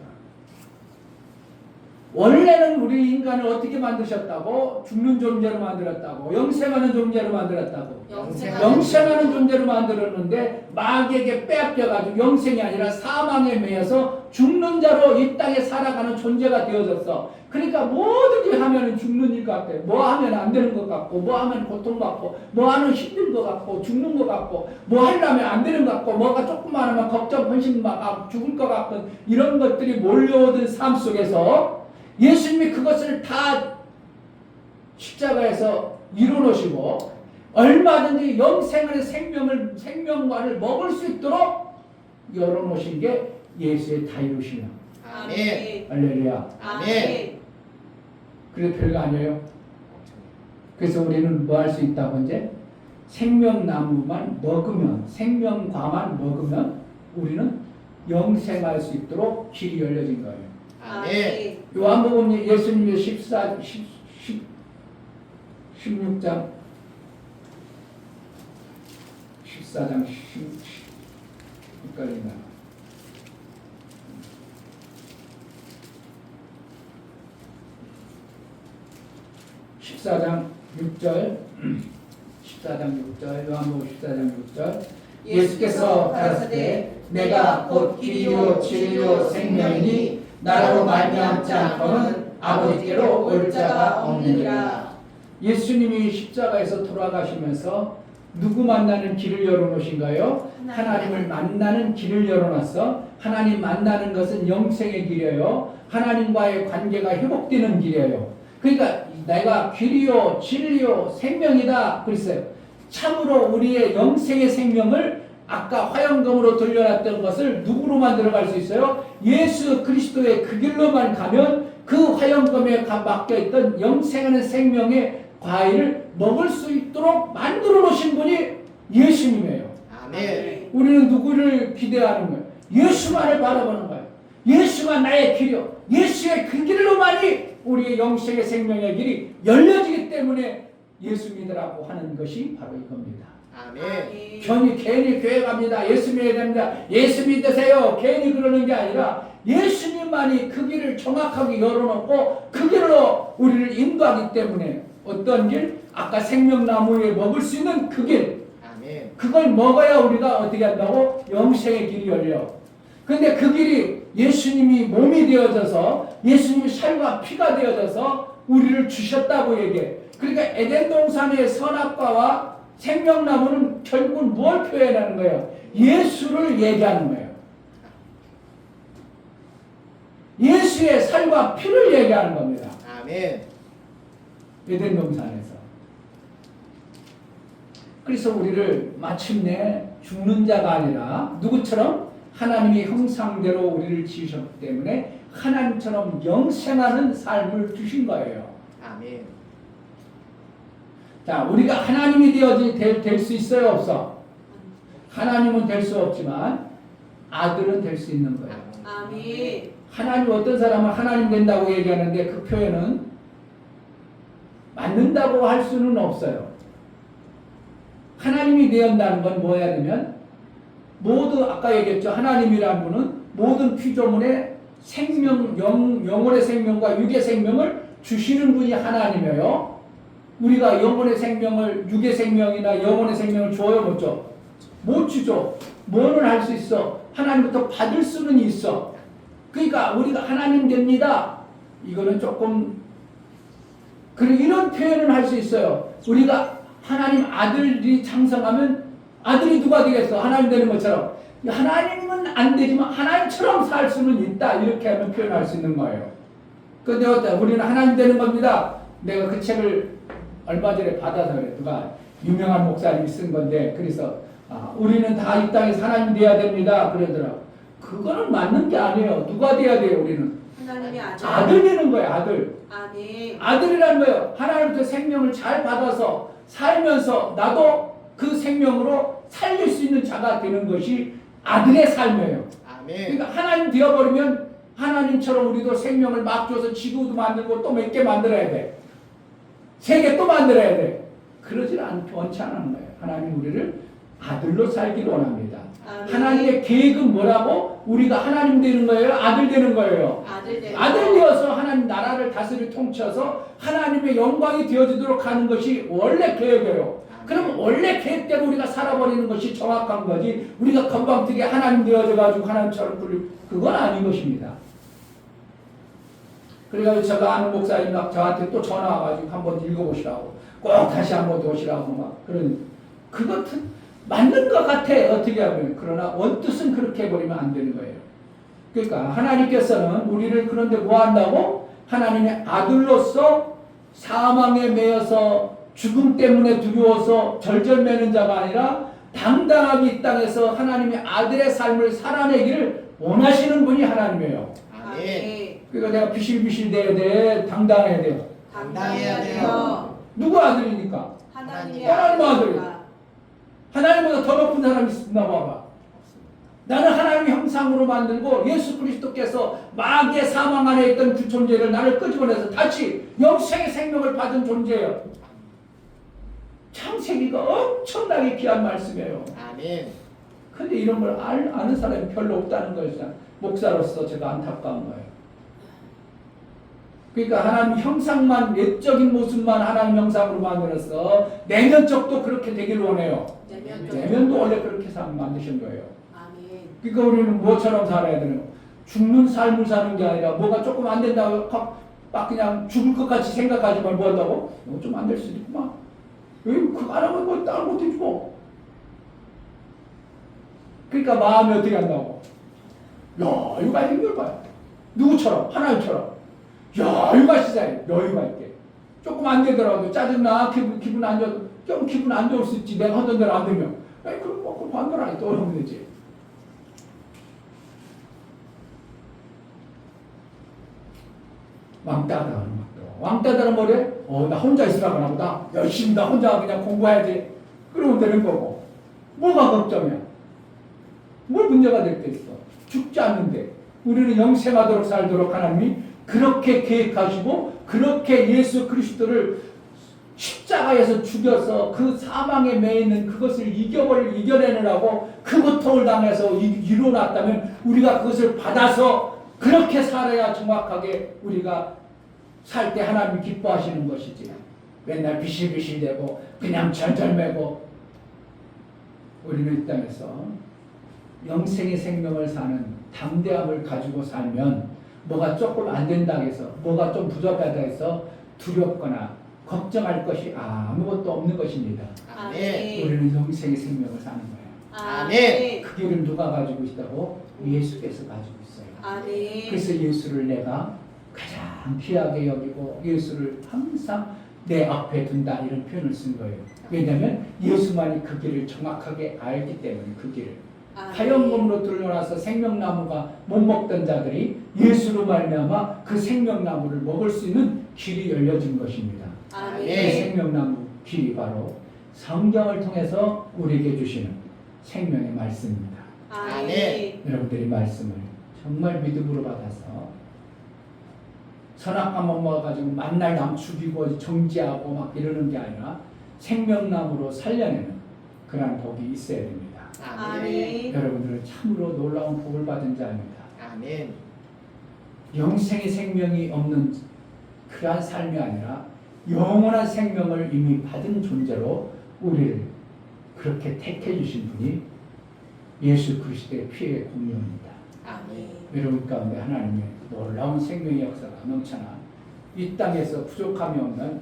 원래는 우리 인간을 어떻게 만드셨다고? 죽는 존재로 만들었다고, 영생하는 존재로 만들었다고, 영생하는 존재로 만들었는데 마귀에게 빼앗겨가지고 영생이 아니라 사망에 매여서 죽는 자로 이 땅에 살아가는 존재가 되어졌어. 그러니까 뭐든지 하면 죽는 일 같아. 뭐 하면 안 되는 것 같고, 뭐 하면 고통받고, 뭐 하면 힘든 것 같고, 죽는 것 같고, 뭐 하려면 안 되는 것 같고, 뭐가 조금만 하면 걱정, 헌신 막 죽을 것 같은 이런 것들이 몰려오던 삶 속에서 예수님이 그것을 다 십자가에서 이루어놓으시고 얼마든지 영생의 생명관을 먹을 수 있도록 열어놓으신 게 예수의 다 이루시는.
아멘.
할렐루야.
아멘.
그래도 별거 아니에요. 그래서 우리는 뭐 할 수 있다고 이제 생명나무만 먹으면, 생명과만 먹으면 우리는 영생할 수 있도록 길이 열려진 거예요.
아멘.
요한복음 예수님의 16장 헷갈린다. 14장 6절 요한복음 14장 6절 예수께서 가라사대 내가 곧 길이요 진리요 생명이니 나로 말미암지 않고는 아버지께로 올 자가 없느니라. 예수님이 십자가에서 돌아가시면서 누구 만나는 길을 열어놓으신가요? 하나님을 만나는 길을 열어놨어. 하나님 만나는 것은 영생의 길이에요. 하나님과의 관계가 회복되는 길이에요. 그러니까 내가 길이요 진리요 생명이다 그랬어요. 참으로 우리의 영생의 생명을 아까 화영검으로 돌려놨던 것을 누구로 만들어갈 수 있어요? 예수 그리스도의 그 길로만 가면 그 화영검에 맡겨있던 영생하는 생명의 과일을 먹을 수 있도록 만들어 놓으신 분이 예수님이에요.
아멘.
우리는 누구를 기대하는 거예요? 예수만을 바라보는 거예요. 예수가 나의 길이요. 예수의 그 길로만이 우리의 영생의 생명의 길이 열려지기 때문에 예수 믿으라고 하는 것이 바로 이겁니다.
아멘.
괜히 교회 갑니다. 예수 믿어야 됩니다. 예수 믿으세요. 괜히 그러는 게 아니라 예수님만이 그 길을 정확하게 열어놓고 그 길로 우리를 인도하기 때문에 어떤 길? 아까 생명나무에 먹을 수 있는 그 길.
아멘.
그걸 먹어야 우리가 어떻게 한다고? 영생의 길이 열려. 근데 그 길이 예수님이 몸이 되어져서 예수님이 살과 피가 되어져서 우리를 주셨다고 얘기해. 그러니까 에덴 동산의 선악과와 생명나무는 결국은 뭘 표현하는 거예요? 예수를 얘기하는 거예요. 예수의 살과 피를 얘기하는 겁니다.
아멘.
에덴 동산에서. 그래서 우리를 마침내 죽는 자가 아니라 누구처럼? 하나님의 형상대로 우리를 지으셨기 때문에 하나님처럼 영생하는 삶을 주신 거예요.
아멘.
자, 우리가 하나님이 될 수 있어요, 없어? 하나님은 될 수 없지만 아들은 될 수 있는 거예요.
아멘.
하나님 어떤 사람은 하나님 된다고 얘기하는데 그 표현은 맞는다고 할 수는 없어요. 하나님이 되었다는 건 뭐 해야 되면 모두 아까 얘기했죠. 하나님이라는 분은 모든 피조물의 생명, 영혼의 생명과 육의 생명을 주시는 분이 하나님이에요. 우리가 영혼의 생명을, 육의 생명이나 영혼의 생명을 줘요, 못 줘? 못 주죠. 뭐는 할 수 있어? 하나님부터 받을 수는 있어. 그러니까 우리가 하나님 됩니다. 이거는 조금, 그리고 이런 표현을 할 수 있어요. 우리가 하나님 아들이 장성하면 아들이 누가 되겠어? 하나님 되는 것처럼. 하나님은 안 되지만 하나님처럼 살 수는 있다. 이렇게 하면 표현할 수 있는 거예요. 근데 어때? 우리는 하나님 되는 겁니다. 내가 그 책을 얼마 전에 받아서 그래. 누가 유명한 목사님이 쓴 건데, 그래서 우리는 다 이 땅에서 하나님 돼야 됩니다. 그러더라고. 그거는 맞는 게 아니에요. 누가 돼야 돼요? 우리는
하나님의 아들.
아들 되는 거예요. 아들.
아멘.
아들이란 거예요. 하나님부터 생명을 잘 받아서 살면서 나도 그 생명으로 살릴 수 있는 자가 되는 것이 아들의 삶이에요.
아멘.
그러니까 하나님 되어버리면 하나님처럼 우리도 생명을 막 줘서 지구도 만들고 또 몇 개 만들어야 돼. 3개 또 만들어야 돼. 그러질 원치 않은 거예요. 하나님 우리를 아들로 살기를 원합니다.
아멘.
하나님의 계획은 뭐라고? 우리가 하나님 되는 거예요? 아들 되는 거예요?
아들 되는
아들 되어서 하나님 나라를 다스리 통치해서 하나님의 영광이 되어지도록 하는 것이 원래 계획이에요. 그럼 원래 계획대로 우리가 살아버리는 것이 정확한 거지, 우리가 건방지게 하나님 되어져가지고 하나님처럼 불릴, 그건 아닌 것입니다. 그래가지고 제가 아는 목사님이 막 저한테 또 전화 와가지고 한번 읽어보시라고, 꼭 다시 한번 오시라고 막 그런, 그것은 맞는 것 같아, 어떻게 하면. 그러나 원뜻은 그렇게 해버리면 안 되는 거예요. 그러니까 하나님께서는 우리를 그런데 뭐 한다고? 하나님의 아들로서 사망에 매여서 죽음 때문에 두려워서 절절매는 자가 아니라 당당하게 이 땅에서 하나님의 아들의 삶을 살아내기를 원하시는 분이 하나님이에요.
아멘.
그러니까 내가 비실비실 돼야 돼, 당당해야 돼요.
당당해야 돼요.
누구 아들이니까?
하나님의
하나님
아들이니까.
하나님보다 더 높은 사람이 있나 봐봐. 나는 하나님의 형상으로 만들고 예수 그리스도께서 마귀의 사망 안에 있던 그 존재를 나를 끄집어내서 다시 영생의 생명을 받은 존재예요. 창세기가 엄청나게 귀한 말씀이에요.
아멘.
근데 이런 걸 아는 사람이 별로 없다는 것이죠. 목사로서 제가 안타까운 거예요. 그러니까 하나님 형상만, 외적인 모습만 하나님 형상으로 만들어서 내면적도 그렇게 되길 원해요. 내면도 원래 그렇게 만드신 거예요.
아멘.
그러니까 우리는 뭐처럼 살아야 되는 거? 죽는 삶을 사는 게 아니라 뭐가 조금 안 된다고 막 그냥 죽을 것 같이 생각하지 말고 뭐 한다고? 뭐 좀 안 될 수도 있구만. 그거 안 하면 뭐 다른 것도 있고. 그러니까 마음이 어떻게 한다고? 여유가 있는 걸 봐요. 누구처럼? 하나님처럼. 여유가 시사해. 여유가 있게. 조금 안 되더라도 짜증나. 기분 안 좋아. 좀 기분 안 좋을 수 있지. 내가 하던 대로 안 되면. 그럼 뭐 반대로 또 하면 되지. 왕따다 하는 것도. 왕따다는 뭐래? 나 혼자 있으라고 보다. 열심히 나 혼자 그냥 공부해야지. 그러면 되는 거고. 뭐가 걱정이야? 뭘 문제가 될 게 있어? 죽지 않는데. 우리는 영생하도록 살도록 하나님이 그렇게 계획하시고 그렇게 예수 그리스도를 십자가에서 죽여서 그 사망에 매이는 그것을 이겨내느라고 그 고통을 당해서 이루어놨다면 우리가 그것을 받아서 그렇게 살아야 정확하게 우리가 살 때 하나님이 기뻐하시는 것이지. 맨날 비실비실대고 그냥 절절매고. 우리는 이 땅에서 영생의 생명을 사는 담대함을 가지고 살면 뭐가 조금 안 된다 해서, 뭐가 좀 부족하다 해서 두렵거나 걱정할 것이 아무것도 없는 것입니다.
아멘.
우리는 영생의 생명을 사는 거예요.
아멘.
그 길을 누가 가지고 있다고? 예수께서 가지고 있어요.
아멘.
그래서 예수를 내가 가장 귀하게 여기고 예수를 항상 내 앞에 둔다, 이런 표현을 쓴 거예요. 왜냐하면 예수만이 그 길을 정확하게 알기 때문에. 그 길을 화염검으로 뚫려나서 생명나무가 못 먹던 자들이 예수로 말미암아 그 생명나무를 먹을 수 있는 길이 열려진 것입니다. 그
아멘.
생명나무 길이 바로 성경을 통해서 우리에게 주시는 생명의 말씀입니다.
아멘.
여러분들이 말씀을 정말 믿음으로 받아서 선악과만 먹어가지고 만날 남 죽이고 정지하고 막 이러는 게 아니라 생명나무로 살려내는 그런 복이 있어야 됩니다.
아멘.
여러분들은 참으로 놀라운 복을 받은 자입니다.
아멘.
영생의 생명이 없는 그러한 삶이 아니라 영원한 생명을 이미 받은 존재로 우리를 그렇게 택해 주신 분이 예수 그리스도의 피의 공로입니다.
아멘.
여러분 가운데 하나님의 놀라운 생명의 역사가 넘쳐나 이 땅에서 부족함이 없는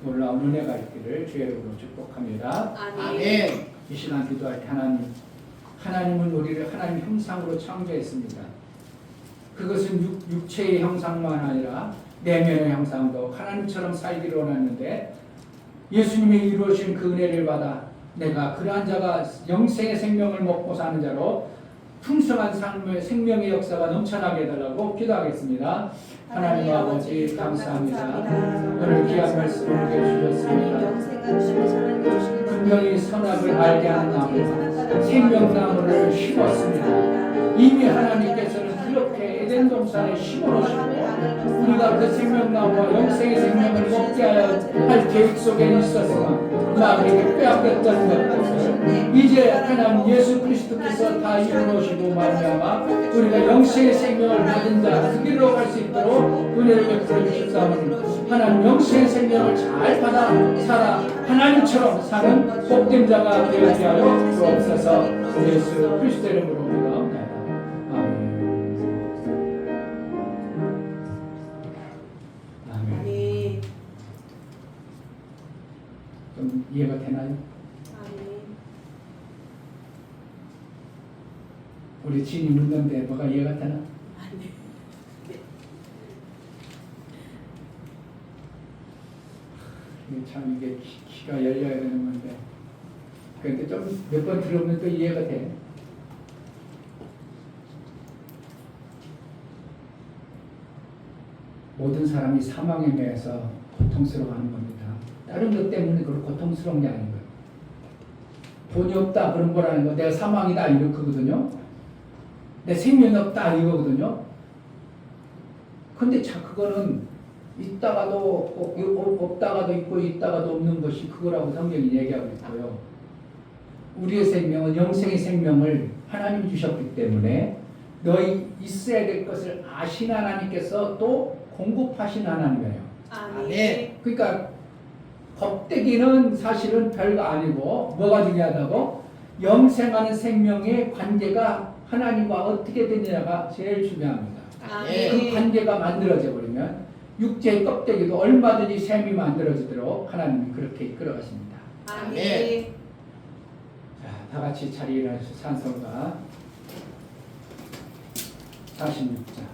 놀라운 은혜가 있기를 주의 이름으로 축복합니다.
아멘.
이 시간 기도할 때 하나님은 우리를 하나님 형상으로 창조했습니다. 그것은 육체의 형상만 아니라 내면의 형상도 하나님처럼 살기를 원하는데 예수님이 이루어진 그 은혜를 받아 내가 그러한 자가 영생의 생명을 먹고 사는 자로 풍성한 생명의 역사가 넘쳐나게 해달라고 기도하겠습니다. 하나님 아버지 감사합니다. 오늘 귀한 말씀을 우리에게 주셨습니다. 분명히 선악을 알게 하는 나무, 생명나무를 심었습니다. 이미 하나님께서는 그렇게 에덴 동산에 심어놓으시고 우리가 그 생명나무와 영생의 생명을 먹게 할 계획 속에 있었지만 마귀에게 빼앗겼던 것들 이제 하나님 예수 그리스도께서 다 이루어지고 말미암아 우리가 영생의 생명을 받은 자 그 길로 갈 수 있도록 은혜를 베풀어 주셨사오니 하나님 영생의 생명을 잘 받아 살아 하나님처럼 사는 복된 자가 되게 하여 주옵소서. 예수 그리스도 이름으로 기도합니다.
아멘.
좀 이해가 되나요?
아멘.
우리 진이 묻는데 뭐가 이해가 되나?
아멘.
참 이게 귀가 열려야 되는 건데 그런데 좀 몇 번 들으면 또 이해가 돼. 모든 사람이 사망에 매여서 고통스러워하는 겁니다. 다른 것 때문에 그걸 고통스러운 게 아닌 거예요. 돈이 없다 그런 거라는 거 내가 사망이다 이거거든요. 내 생명이 없다 이거거든요. 근데 그거는 있다가도 없다가도 있고 있다가도 없는 것이 그거라고 성경이 얘기하고 있고요. 우리의 생명은 영생의 생명을 하나님이 주셨기 때문에 너희 있어야 될 것을 아신 하나님께서 또 공급하신 하나님이에요.
아멘.
그러니까 겁대기는 사실은 별거 아니고 뭐가 중요하다고? 영생하는 생명의 관계가 하나님과 어떻게 되느냐가 제일 중요합니다. 그 관계가 만들어져 버리면 육체의 껍데기도 얼마든지 샘이 만들어지도록 하나님이 그렇게 이끌어가십니다.
아멘.
자, 다 같이 자리에 일어나서 찬송가 46장.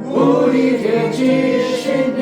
우리 죄 지신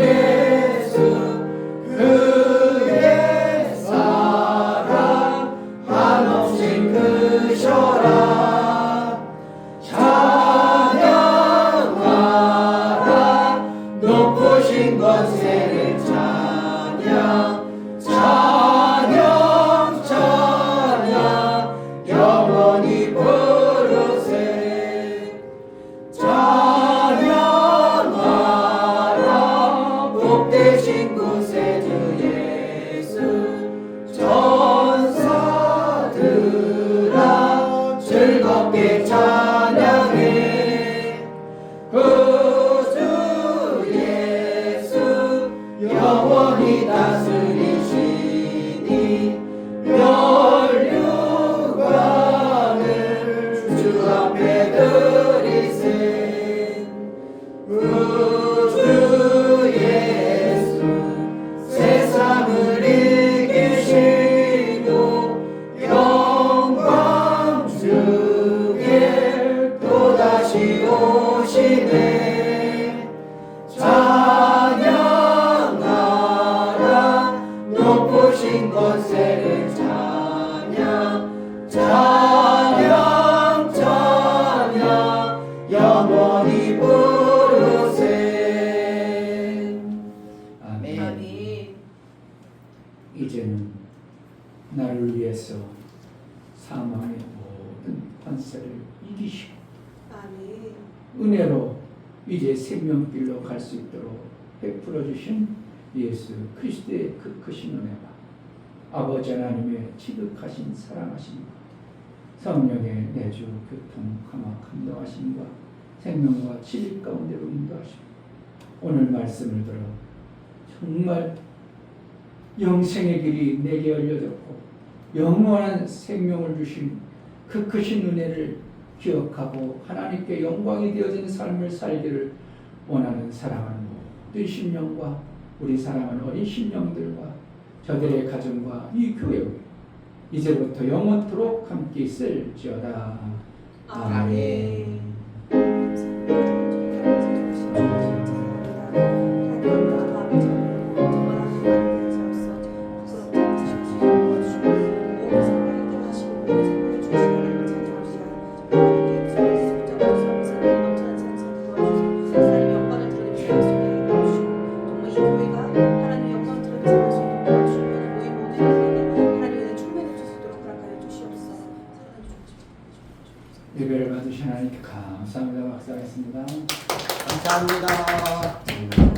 연류관을 주 앞에 드리세. 우주 예수 세상을 이기시고 영광 주게 또다시 오시네. 찬양하라 높으신 권세를 찬양 찬양 찬양 영원히 부르세. 아멘.
아멘.
이제는 나를 위해서 사망의 모든 권세를 이기시고
아멘.
은혜로 이제 생명길로 갈 수 있도록 베풀어 주신 예수 그리스도의 그 크신 은혜와 아버지 하나님의 지극하신 사랑하심과 성령의 내주 교통 감화 감동하심과 생명과 진리 가운데로 인도하시고 오늘 말씀을 들어 정말 영생의 길이 내게 열려졌고 영원한 생명을 주신 그 크신 은혜를 기억하고 하나님께 영광이 되어진 삶을 살기를 원하는 사랑하는 모든 심령과 우리 사랑하는 어린 심령들과 저들의 가정과 이 교회 이제부터 영원토록 함께 있을지어다.
아멘.
예배를 받으신 하나님께 감사합니다. 박사하겠습니다.
감사합니다.